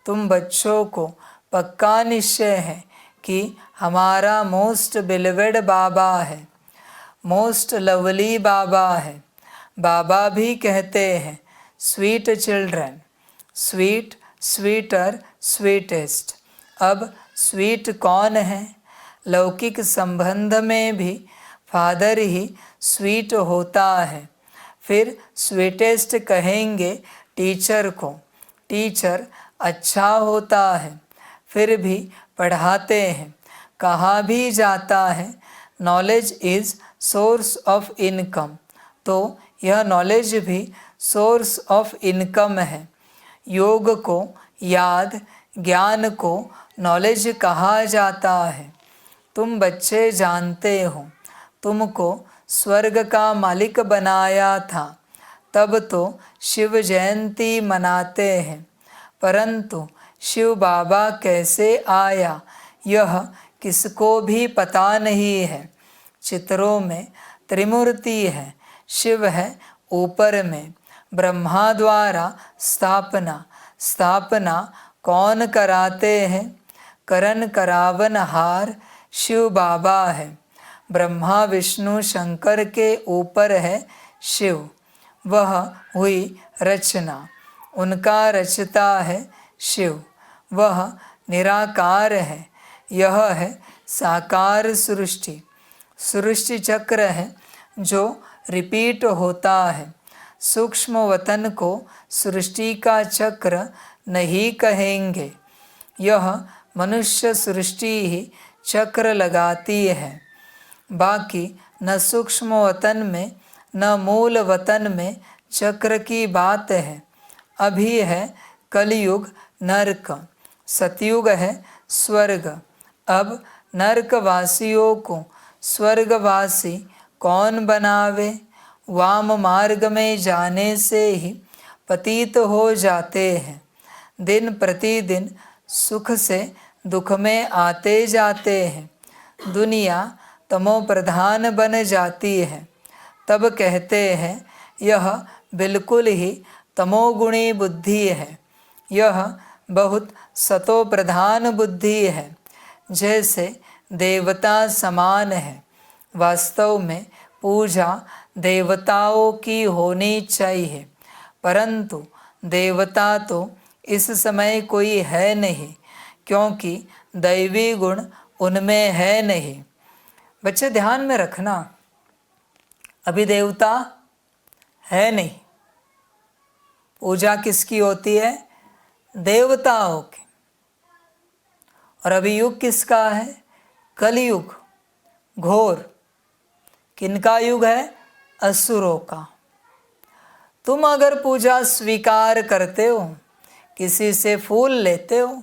तुम बच्चों को पक्का निश्चय है कि हमारा मोस्ट बिलवेड बाबा है, मोस्ट लवली बाबा है। बाबा भी कहते हैं, sweet children, sweet, sweeter, sweetest. अब स्वीट कौन है? लौकिक संबंध में भी फादर ही स्वीट होता है। फिर स्वीटेस्ट कहेंगे टीचर को। टीचर अच्छा होता है। फिर भी पढ़ाते हैं। कहा भी जाता है knowledge is source of income, तो यह नॉलेज भी सोर्स ऑफ इनकम है। योग को, याद, ज्ञान को नॉलेज कहा जाता है। तुम बच्चे जानते हो, तुमको स्वर्ग का मालिक बनाया था। तब तो शिव जयंती मनाते हैं, परंतु शिव बाबा कैसे आया यह किसको भी पता नहीं है। चित्रों में त्रिमूर्ति है। शिव है ऊपर में, ब्रह्मा द्वारा स्थापना। स्थापना कौन कराते हैं? करण करावन हार शिव बाबा है। ब्रह्मा विष्णु शंकर के ऊपर है शिव। वह हुई रचना, उनका रचता है शिव। वह निराकार है। यह है साकार सृष्टि। सृष्टि चक्र है जो रिपीट होता है। सूक्ष्म वतन को सृष्टि का चक्र नहीं कहेंगे। यह मनुष्य सृष्टि ही चक्र लगाती है। बाकी न सूक्ष्म वतन में न मूल वतन में चक्र की बात है। अभी है कलयुग नरक, सतयुग है स्वर्ग। अब नरकवासियों को स्वर्गवासी कौन बनावे? वाम मार्ग में जाने से ही पतित हो जाते हैं। दिन प्रतिदिन सुख से दुख में आते जाते हैं। दुनिया तमो प्रधान बन जाती है। तब कहते हैं यह बिल्कुल ही तमोगुणी बुद्धि है। यह बहुत सतो प्रधान बुद्धि है, जैसे देवता समान है। वास्तव में पूजा देवताओं की होनी चाहिए, परंतु देवता तो इस समय कोई है नहीं, क्योंकि दैवी गुण उनमें है नहीं। बच्चे ध्यान में रखना, अभी देवता है नहीं। पूजा किसकी होती है? देवताओं की। और अभी युग किसका है? कलयुग, घोर। किनका युग है? असुरों का। तुम अगर पूजा स्वीकार करते हो, किसी से फूल लेते हो,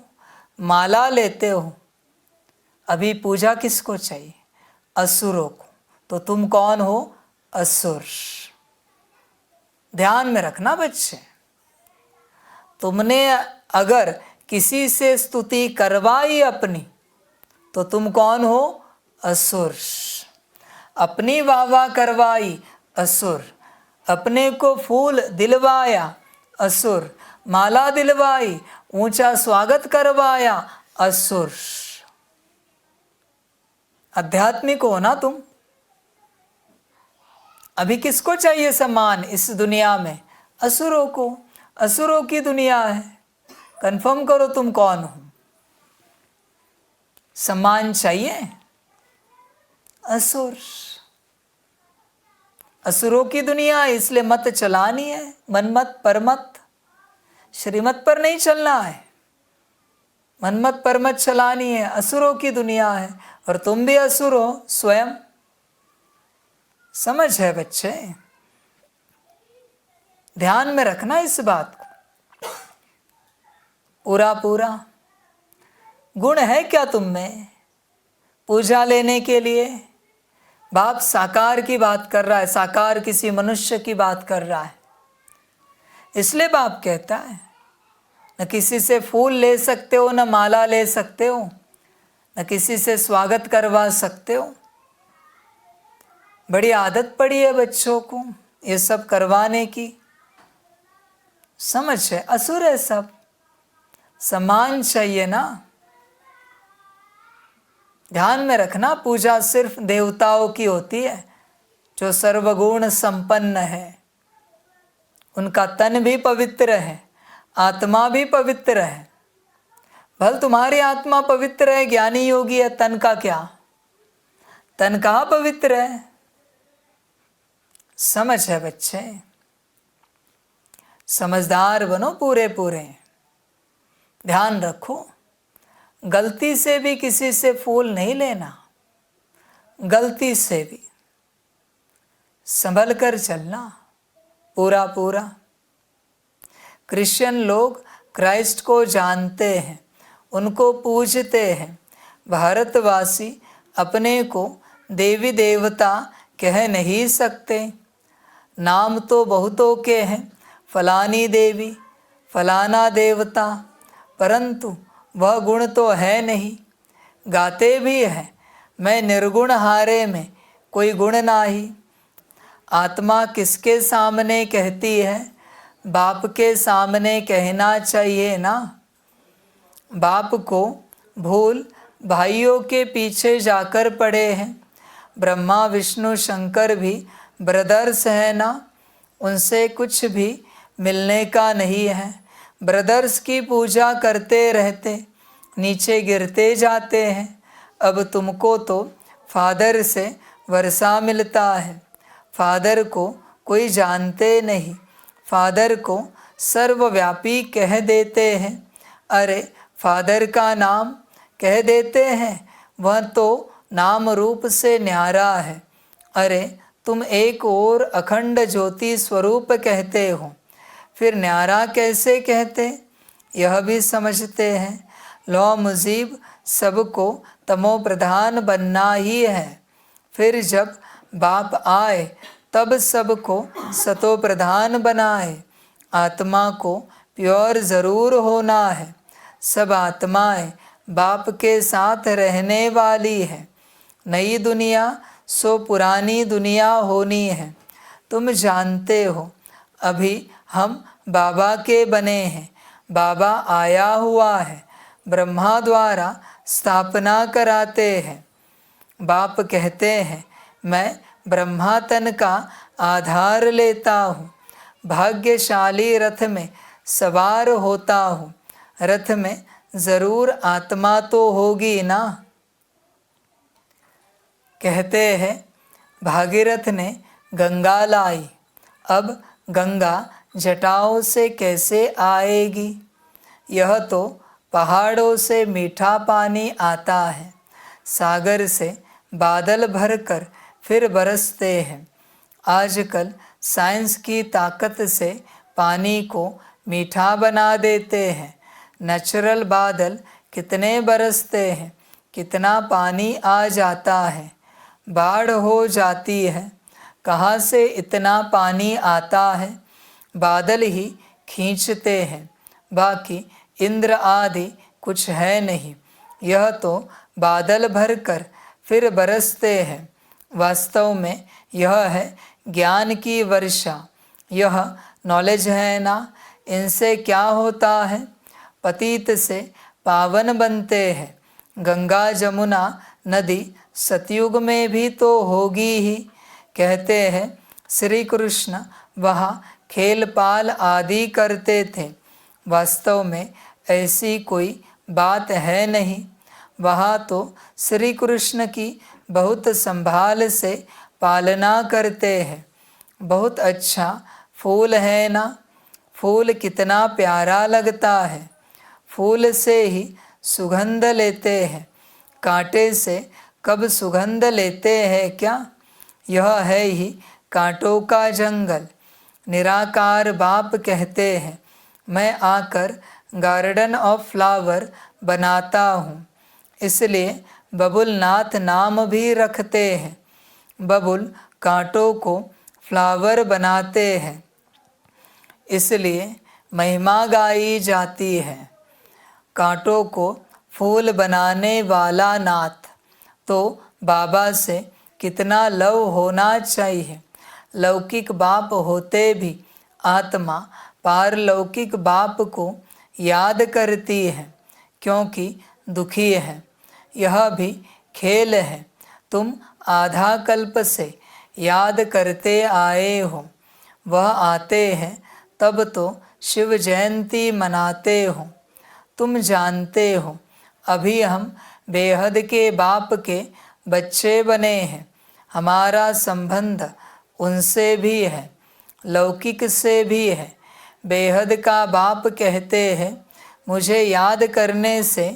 माला लेते हो, अभी पूजा किसको चाहिए? असुरों को। तो तुम कौन हो? असुर। ध्यान में रखना बच्चे, तुमने अगर किसी से स्तुति करवाई अपनी, तो तुम कौन हो? असुर। अपनी वाह करवाई, असुर। अपने को फूल दिलवाया, असुर। माला दिलवाई, ऊंचा स्वागत करवाया, असुर। आध्यात्मिक हो ना तुम? अभी किसको चाहिए सम्मान इस दुनिया में? असुरों को। असुरों की दुनिया है। कंफर्म करो तुम कौन हो। सम्मान चाहिए? असुर। असुरों की दुनिया है, इसलिए मत चलानी है। मनमत परमत, श्रीमत पर नहीं चलना है, मनमत परमत चलानी है। असुरों की दुनिया है और तुम भी असुर हो स्वयं। समझ है बच्चे? ध्यान में रखना इस बात को पूरा पूरा। गुण है क्या तुम में पूजा लेने के लिए? बाप साकार की बात कर रहा है, साकार किसी मनुष्य की बात कर रहा है। इसलिए बाप कहता है न किसी से फूल ले सकते हो, न माला ले सकते हो, न किसी से स्वागत करवा सकते हो। बड़ी आदत पड़ी है बच्चों को ये सब करवाने की। समझ है? असुर है सब। सम्मान चाहिए ना। ध्यान में रखना, पूजा सिर्फ देवताओं की होती है जो सर्वगुण संपन्न है। उनका तन भी पवित्र है, आत्मा भी पवित्र है। भल तुम्हारी आत्मा पवित्र है, ज्ञानी योगी है, तन का क्या? तन कहाँ पवित्र है? समझ है बच्चे? समझदार बनो पूरे पूरे। ध्यान रखो, गलती से भी किसी से फूल नहीं लेना। गलती से भी संभल कर चलना पूरा पूरा। क्रिश्चियन लोग क्राइस्ट को जानते हैं, उनको पूजते हैं। भारतवासी अपने को देवी देवता कह नहीं सकते। नाम तो बहुतों के हैं, फलानी देवी, फलाना देवता, परंतु वह गुण तो है नहीं। गाते भी हैं, मैं निर्गुण हारे में कोई गुण नाही। आत्मा किसके सामने कहती है? बाप के सामने कहना चाहिए ना। बाप को भूल भाइयों के पीछे जाकर पड़े हैं। ब्रह्मा विष्णु शंकर भी ब्रदर्स है ना, उनसे कुछ भी मिलने का नहीं है। ब्रदर्स की पूजा करते रहते नीचे गिरते जाते हैं। अब तुमको तो फादर से वर्षा मिलता है। फादर को कोई जानते नहीं, फादर को सर्वव्यापी कह देते हैं। अरे फादर का नाम कह देते हैं, वह तो नाम रूप से न्यारा है। अरे तुम एक और अखंड ज्योति स्वरूप कहते हो, फिर न्यारा कैसे कहते? यह भी समझते हैं। लो मुजीब सबको तमो प्रधान बनना ही है। फिर जब बाप आए तब सबको सतो प्रधान बनाए। आत्मा को प्योर ज़रूर होना है। सब आत्माएं बाप के साथ रहने वाली है। नई दुनिया सो पुरानी दुनिया होनी है। तुम जानते हो अभी हम बाबा के बने हैं। बाबा आया हुआ है, ब्रह्मा द्वारा स्थापना कराते हैं। बाप कहते हैं मैं ब्रह्मा तन का आधार लेता हूँ। भाग्यशाली रथ में सवार होता हूँ। रथ में ज़रूर आत्मा तो होगी ना। कहते हैं भागीरथ ने गंगा लाई, अब गंगा जटाओं से कैसे आएगी? यह तो पहाड़ों से मीठा पानी आता है, सागर से बादल भरकर फिर बरसते हैं। आजकल साइंस की ताकत से पानी को मीठा बना देते हैं। नेचुरल बादल कितने बरसते हैं, कितना पानी आ जाता है, बाढ़ हो जाती है। कहाँ से इतना पानी आता है? बादल ही खींचते हैं, बाकी इंद्र आदि कुछ है नहीं, यह तो बादल भर कर फिर बरसते हैं। वास्तव में यह है ज्ञान की वर्षा, यह नॉलेज है ना, इनसे क्या होता है? पतित से पावन बनते हैं। गंगा जमुना नदी सतयुग में भी तो होगी ही। कहते हैं श्री कृष्ण वहाँ खेल पाल आदि करते थे। वास्तव में ऐसी कोई बात है नहीं। वहाँ तो श्री कृष्ण की बहुत संभाल से पालना करते हैं। बहुत अच्छा फूल है ना, फूल कितना प्यारा लगता है। फूल से ही सुगंध लेते हैं, कांटे से कब सुगंध लेते हैं क्या? यह है ही कांटों का जंगल। निराकार बाप कहते हैं मैं आकर गार्डन ऑफ फ्लावर बनाता हूँ, इसलिए बबुल नाथ नाम भी रखते हैं। बबुल कांटों को फ्लावर बनाते हैं, इसलिए महिमा गाई जाती है। कांटों को फूल बनाने वाला नाथ, तो बाबा से कितना लव होना चाहिए। लौकिक बाप होते भी आत्मा पारलौकिक बाप को याद करती है, क्योंकि दुखी है। यह भी खेल है। तुम आधा कल्प से याद करते आए हो। वह आते हैं तब तो शिव जयंती मनाते हो। तुम जानते हो अभी हम बेहद के बाप के बच्चे बने हैं। हमारा संबंध उनसे भी है, लौकिक से भी है। बेहद का बाप कहते हैं मुझे याद करने से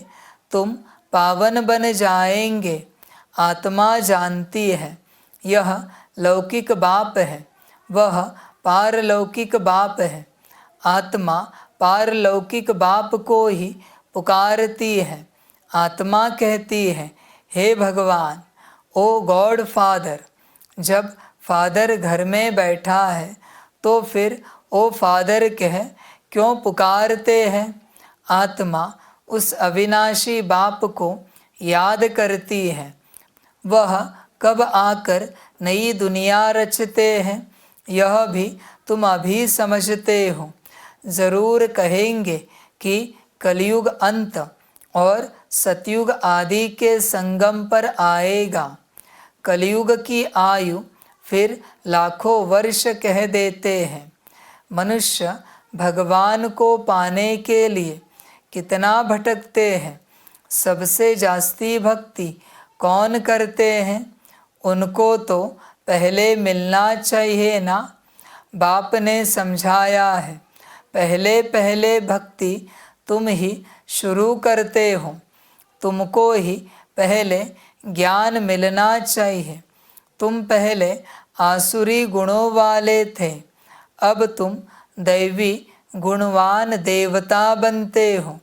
तुम पावन बन जाएंगे। आत्मा जानती है यह लौकिक बाप है, वह पारलौकिक बाप है। आत्मा पारलौकिक बाप को ही पुकारती है। आत्मा कहती है हे भगवान, ओ गॉड फादर। जब फादर घर में बैठा है तो फिर ओ फादर कह क्यों पुकारते हैं? आत्मा उस अविनाशी बाप को याद करती है। वह कब आकर नई दुनिया रचते हैं, यह भी तुम अभी समझते हो। ज़रूर कहेंगे कि कलयुग अंत और सतयुग आदि के संगम पर आएगा। कलयुग की आयु फिर लाखों वर्ष कह देते हैं। मनुष्य भगवान को पाने के लिए कितना भटकते हैं। सबसे जास्ती भक्ति कौन करते हैं? उनको तो पहले मिलना चाहिए ना। बाप ने समझाया है पहले पहले भक्ति तुम ही शुरू करते हो। तुमको ही पहले ज्ञान मिलना चाहिए। तुम पहले आसुरी गुणों वाले थे, अब तुम दैवी गुणवान देवता बनते हो।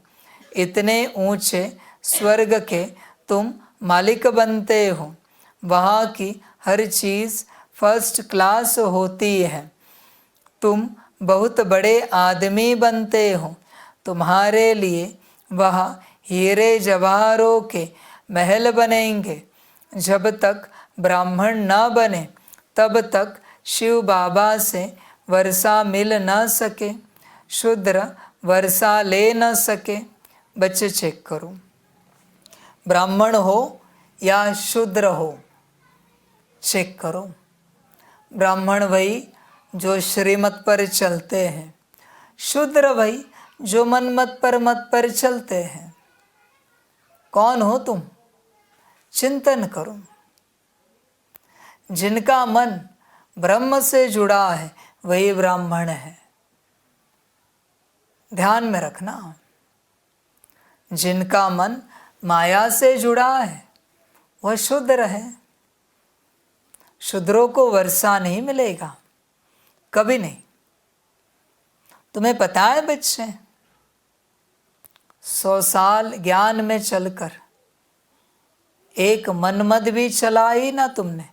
इतने ऊंचे स्वर्ग के तुम मालिक बनते हो। वहाँ की हर चीज़ फर्स्ट क्लास होती है। तुम बहुत बड़े आदमी बनते हो। तुम्हारे लिए वहाँ हीरे जवाहरों के महल बनेंगे। जब तक ब्राह्मण न बने तब तक शिव बाबा से वर्षा मिल न सके, शूद्र वर्षा ले न सके। बच्चे चेक करो, ब्राह्मण हो या शूद्र हो, चेक करो। ब्राह्मण वही जो श्रीमत पर चलते हैं, शूद्र वही जो मनमत पर चलते हैं। कौन हो तुम? चिंतन करो। जिनका मन ब्रह्म से जुड़ा है वही ब्राह्मण है। ध्यान में रखना, जिनका मन माया से जुड़ा है वह शूद्र है। शूद्रों को वर्षा नहीं मिलेगा, कभी नहीं। तुम्हें पता है बच्चे, 100 साल ज्ञान में चलकर एक मनमद भी चलाई ना तुमने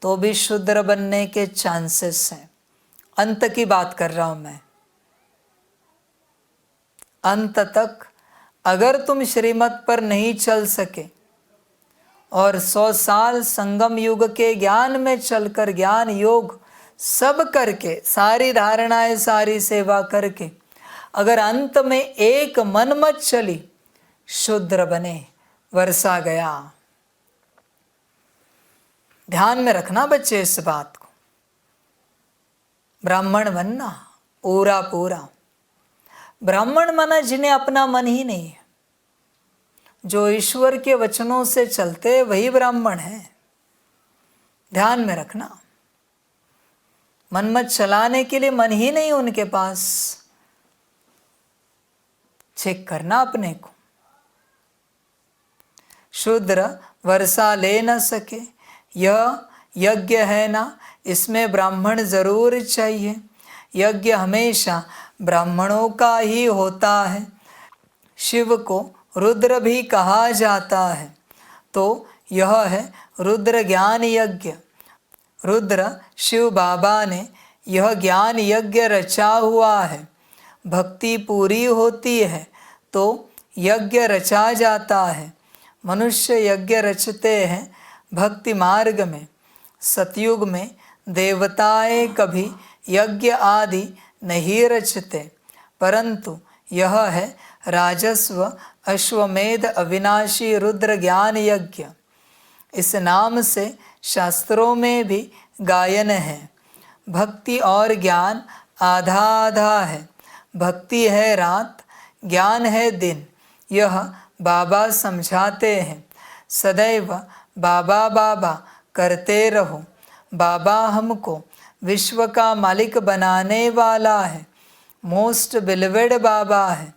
तो भी शूद्र बनने के चांसेस हैं। अंत की बात कर रहा हूं मैं। अंत तक अगर तुम श्रीमत पर नहीं चल सके और 100 साल संगम युग के ज्ञान में चलकर ज्ञान योग सब करके सारी धारणाएं सारी सेवा करके अगर अंत में एक मन मत चली, शूद्र बने, वर्षा गया। ध्यान में रखना बच्चे इस बात को। ब्राह्मण बनना पूरा पूरा। ब्राह्मण माना जिन्हें अपना मन ही नहीं है, जो ईश्वर के वचनों से चलते वही ब्राह्मण है। ध्यान में रखना, मन मत चलाने के लिए मन ही नहीं उनके पास। चेक करना अपने को। शूद्र वर्षा ले न सके, यह यज्ञ है ना, इसमें ब्राह्मण जरूर चाहिए। यज्ञ हमेशा ब्राह्मणों का ही होता है। शिव को रुद्र भी कहा जाता है, तो यह है रुद्र ज्ञान यज्ञ। रुद्र शिव बाबा ने यह ज्ञान यज्ञ रचा हुआ है। भक्ति पूरी होती है तो यज्ञ रचा जाता है। मनुष्य यज्ञ रचते हैं भक्ति मार्ग में। सतयुग में देवताएं कभी यज्ञ आदि नहीं रचते, परंतु यह है राजस्व अश्वमेध अविनाशी रुद्र ज्ञान यज्ञ। इस नाम से शास्त्रों में भी गायन है। भक्ति और ज्ञान आधा आधा है। भक्ति है रात, ज्ञान है दिन, यह बाबा समझाते हैं। सदैव बाबा बाबा करते रहो। बाबा हमको विश्व का मालिक बनाने वाला है। मोस्ट बिलीवेड बाबा है।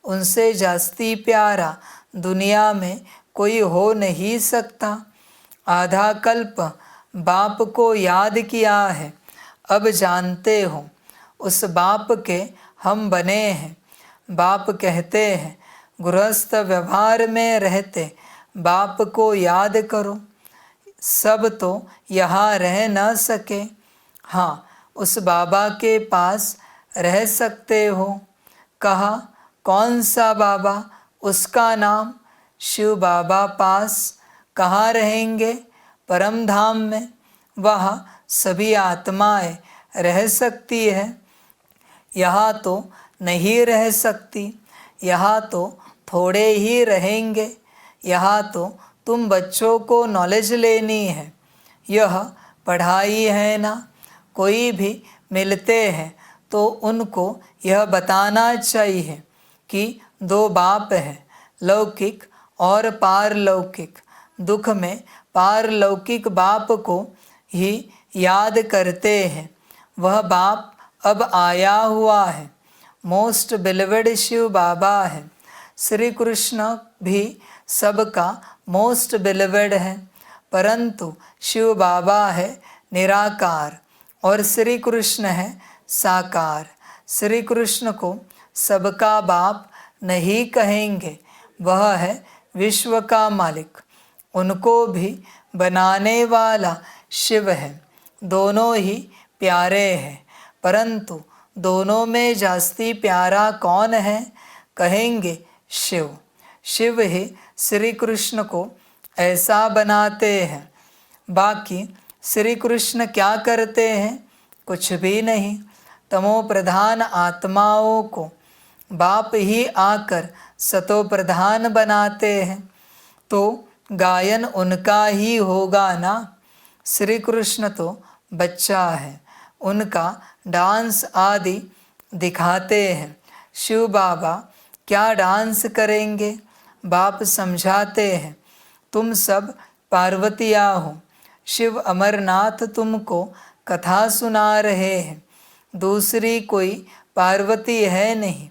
उनसे जास्ती प्यारा दुनिया में कोई हो नहीं सकता। आधा कल्प बाप को याद किया है, अब जानते हो उस बाप के हम बने हैं। बाप कहते हैं गृहस्थ व्यवहार में रहते बाप को याद करो। सब तो यहाँ रह न सके, हाँ उस बाबा के पास रह सकते हो। कहा कौन सा बाबा, उसका नाम शिव बाबा पास। कहाँ रहेंगे? परम धाम में। वहाँ सभी आत्माएं रह सकती है, यहाँ तो नहीं रह सकती। यहाँ तो थोड़े ही रहेंगे। यहाँ तो तुम बच्चों को नॉलेज लेनी है। यह पढ़ाई है ना। कोई भी मिलते हैं तो उनको यह बताना चाहिए कि दो बाप हैं, लौकिक और पारलौकिक। दुख में पारलौकिक बाप को ही याद करते हैं। वह बाप अब आया हुआ है। मोस्ट बिलीवेड शिव बाबा है। श्री कृष्ण भी सबका मोस्ट बिलीवेड है, परंतु शिव बाबा है निराकार और श्री कृष्ण है साकार। श्री कृष्ण को सबका बाप नहीं कहेंगे, वह है विश्व का मालिक। उनको भी बनाने वाला शिव है। दोनों ही प्यारे हैं, परंतु दोनों में जास्ती प्यारा कौन है? कहेंगे शिव। शिव ही श्री कृष्ण को ऐसा बनाते हैं। बाकी श्री कृष्ण क्या करते हैं? कुछ भी नहीं। तमो प्रधान आत्माओं को बाप ही आकर सतो प्रधान बनाते हैं, तो गायन उनका ही होगा ना। श्री कृष्ण तो बच्चा है, उनका डांस आदि दिखाते हैं। शिव बाबा क्या डांस करेंगे? बाप समझाते हैं तुम सब पार्वतिया हो। शिव अमरनाथ तुमको कथा सुना रहे हैं। दूसरी कोई पार्वती है नहीं,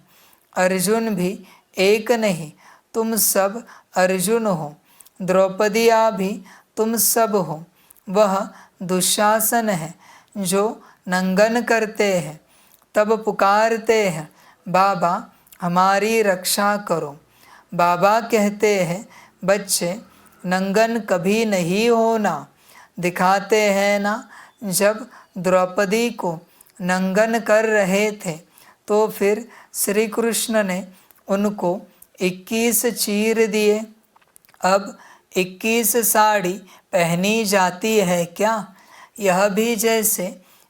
अर्जुन भी एक नहीं, तुम सब अर्जुन हो। द्रौपदिया भी तुम सब हो। वह दुशासन है जो नंगन करते हैं। तब पुकारते हैं बाबा हमारी रक्षा करो। बाबा कहते हैं बच्चे नंगन कभी नहीं होना। दिखाते हैं ना, जब द्रौपदी को नंगन कर रहे थे तो फिर श्री कृष्ण ने उनको 21 चीर दिए। अब 21 साड़ी पहनी जाती है क्या? यह भी जैसे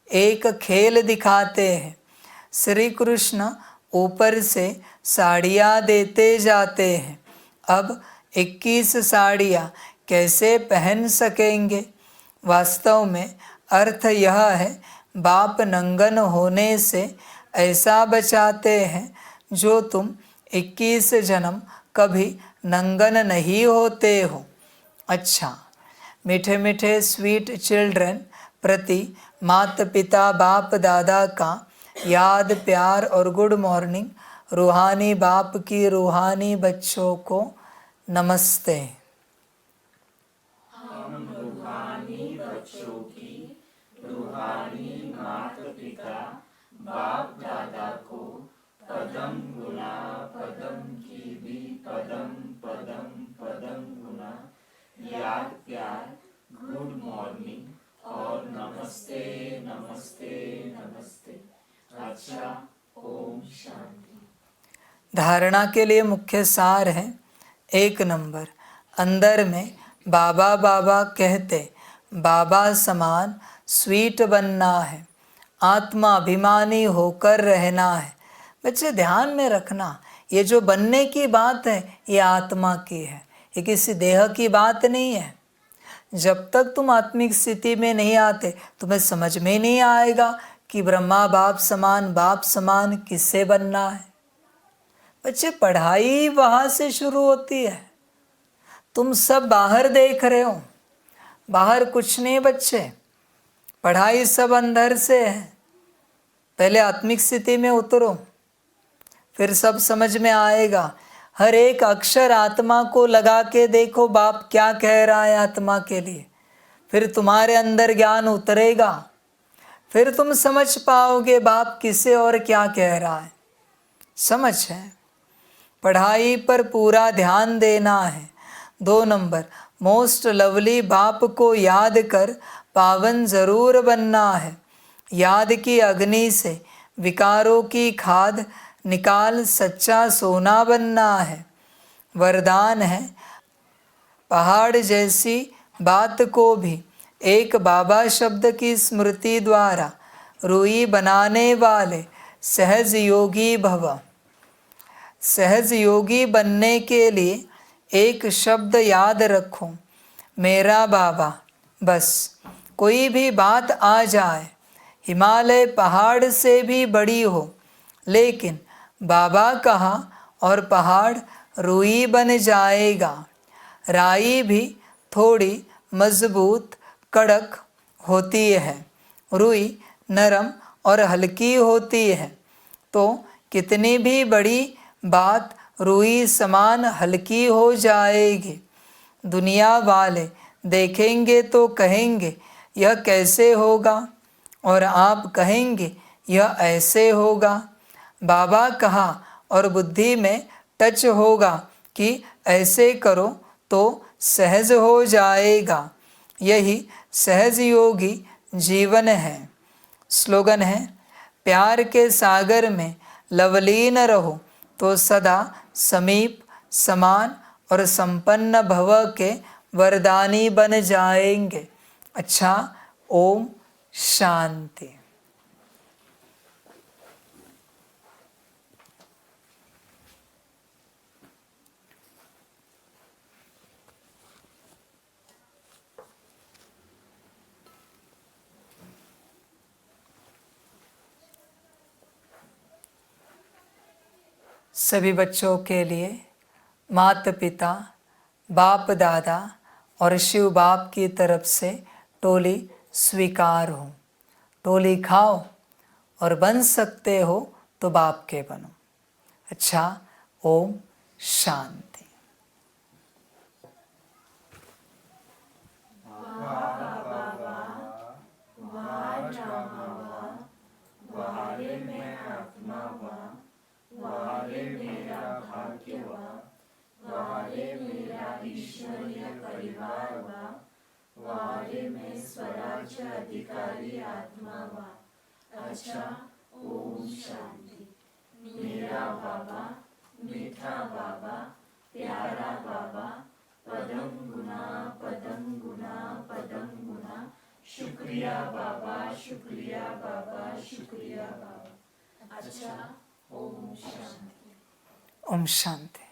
एक खेल दिखाते हैं। श्री कृष्ण ऊपर से साड़ियाँ देते जाते हैं। अब 21 साड़ियाँ कैसे पहन सकेंगे? वास्तव में अर्थ यह है, बाप नंगन होने से ऐसा बचाते हैं जो तुम 21 जन्म कभी नंगन नहीं होते हो। अच्छा, मीठे मीठे स्वीट चिल्ड्रन प्रति माता पिता बाप दादा का याद प्यार और गुड मॉर्निंग। रूहानी बाप की रूहानी बच्चों को नमस्ते। हम रूहानी बच्चों की रूहानी माता पिता बाप दादा को पदम गुना पदम की भी पदम पदम पदम गुना याद प्यार गुड मॉर्निंग और नमस्ते नमस्ते नमस्ते। अच्छा, ओम शांति। धारणा के लिए मुख्य सार है। 1 नंबर, अंदर में बाबा बाबा कहते बाबा समान स्वीट बनना है, आत्मा अभिमानी होकर रहना है। बच्चे ध्यान में रखना, ये जो बनने की बात है ये आत्मा की है, ये किसी देह की बात नहीं है। जब तक तुम आत्मिक स्थिति में नहीं आते तुम्हें समझ में नहीं आएगा कि ब्रह्मा बाप समान किससे बनना है। बच्चे पढ़ाई वहाँ से शुरू होती है। तुम सब बाहर देख रहे हो, बाहर कुछ नहीं बच्चे, पढ़ाई सब अंदर से है। पहले आत्मिक स्थिति में उतरो, फिर सब समझ में आएगा। हर एक अक्षर आत्मा को लगा के देखो बाप क्या कह रहा है आत्मा के लिए, फिर तुम्हारे अंदर ज्ञान उतरेगा, फिर तुम समझ पाओगे बाप किसे और क्या कह रहा है। समझ है, पढ़ाई पर पूरा ध्यान देना है। 2 नंबर, मोस्ट लवली बाप को याद कर पावन जरूर बनना है। याद की अग्नि से विकारों की खाद निकाल सच्चा सोना बनना है। वरदान है, पहाड़ जैसी बात को भी एक बाबा शब्द की स्मृति द्वारा रूई बनाने वाले सहज योगी भव। सहज योगी बनने के लिए एक शब्द याद रखो, मेरा बाबा। बस कोई भी बात आ जाए, हिमालय पहाड़ से भी बड़ी हो, लेकिन बाबा कहा और पहाड़ रूई बन जाएगा। राई भी थोड़ी मजबूत कड़क होती है, रूई नरम और हल्की होती है। तो कितनी भी बड़ी बात रूई समान हल्की हो जाएगी। दुनिया वाले देखेंगे तो कहेंगे यह कैसे होगा, और आप कहेंगे यह ऐसे होगा। बाबा कहा और बुद्धि में टच होगा कि ऐसे करो तो सहज हो जाएगा। यही सहज योगी जीवन है। स्लोगन है, प्यार के सागर में लवलीन रहो तो सदा समीप समान और संपन्न भव के वरदानी बन जाएंगे। अच्छा, ओम शांति। सभी बच्चों के लिए माता पिता बाप दादा और शिव बाप की तरफ से टोली स्वीकार हो। टोली खाओ और बन सकते हो तो बाप के बनो। अच्छा, ओम शांति। अच्छा, ओम शांति। मेरा बाबा मीठा बाबा, प्यारा बाबा, पदम गुना पदम गुना पदम गुना, शुक्रिया बाबा, शुक्रिया बाबा, शुक्रिया बाबा। अच्छा, ओम शांति। ओम शांति।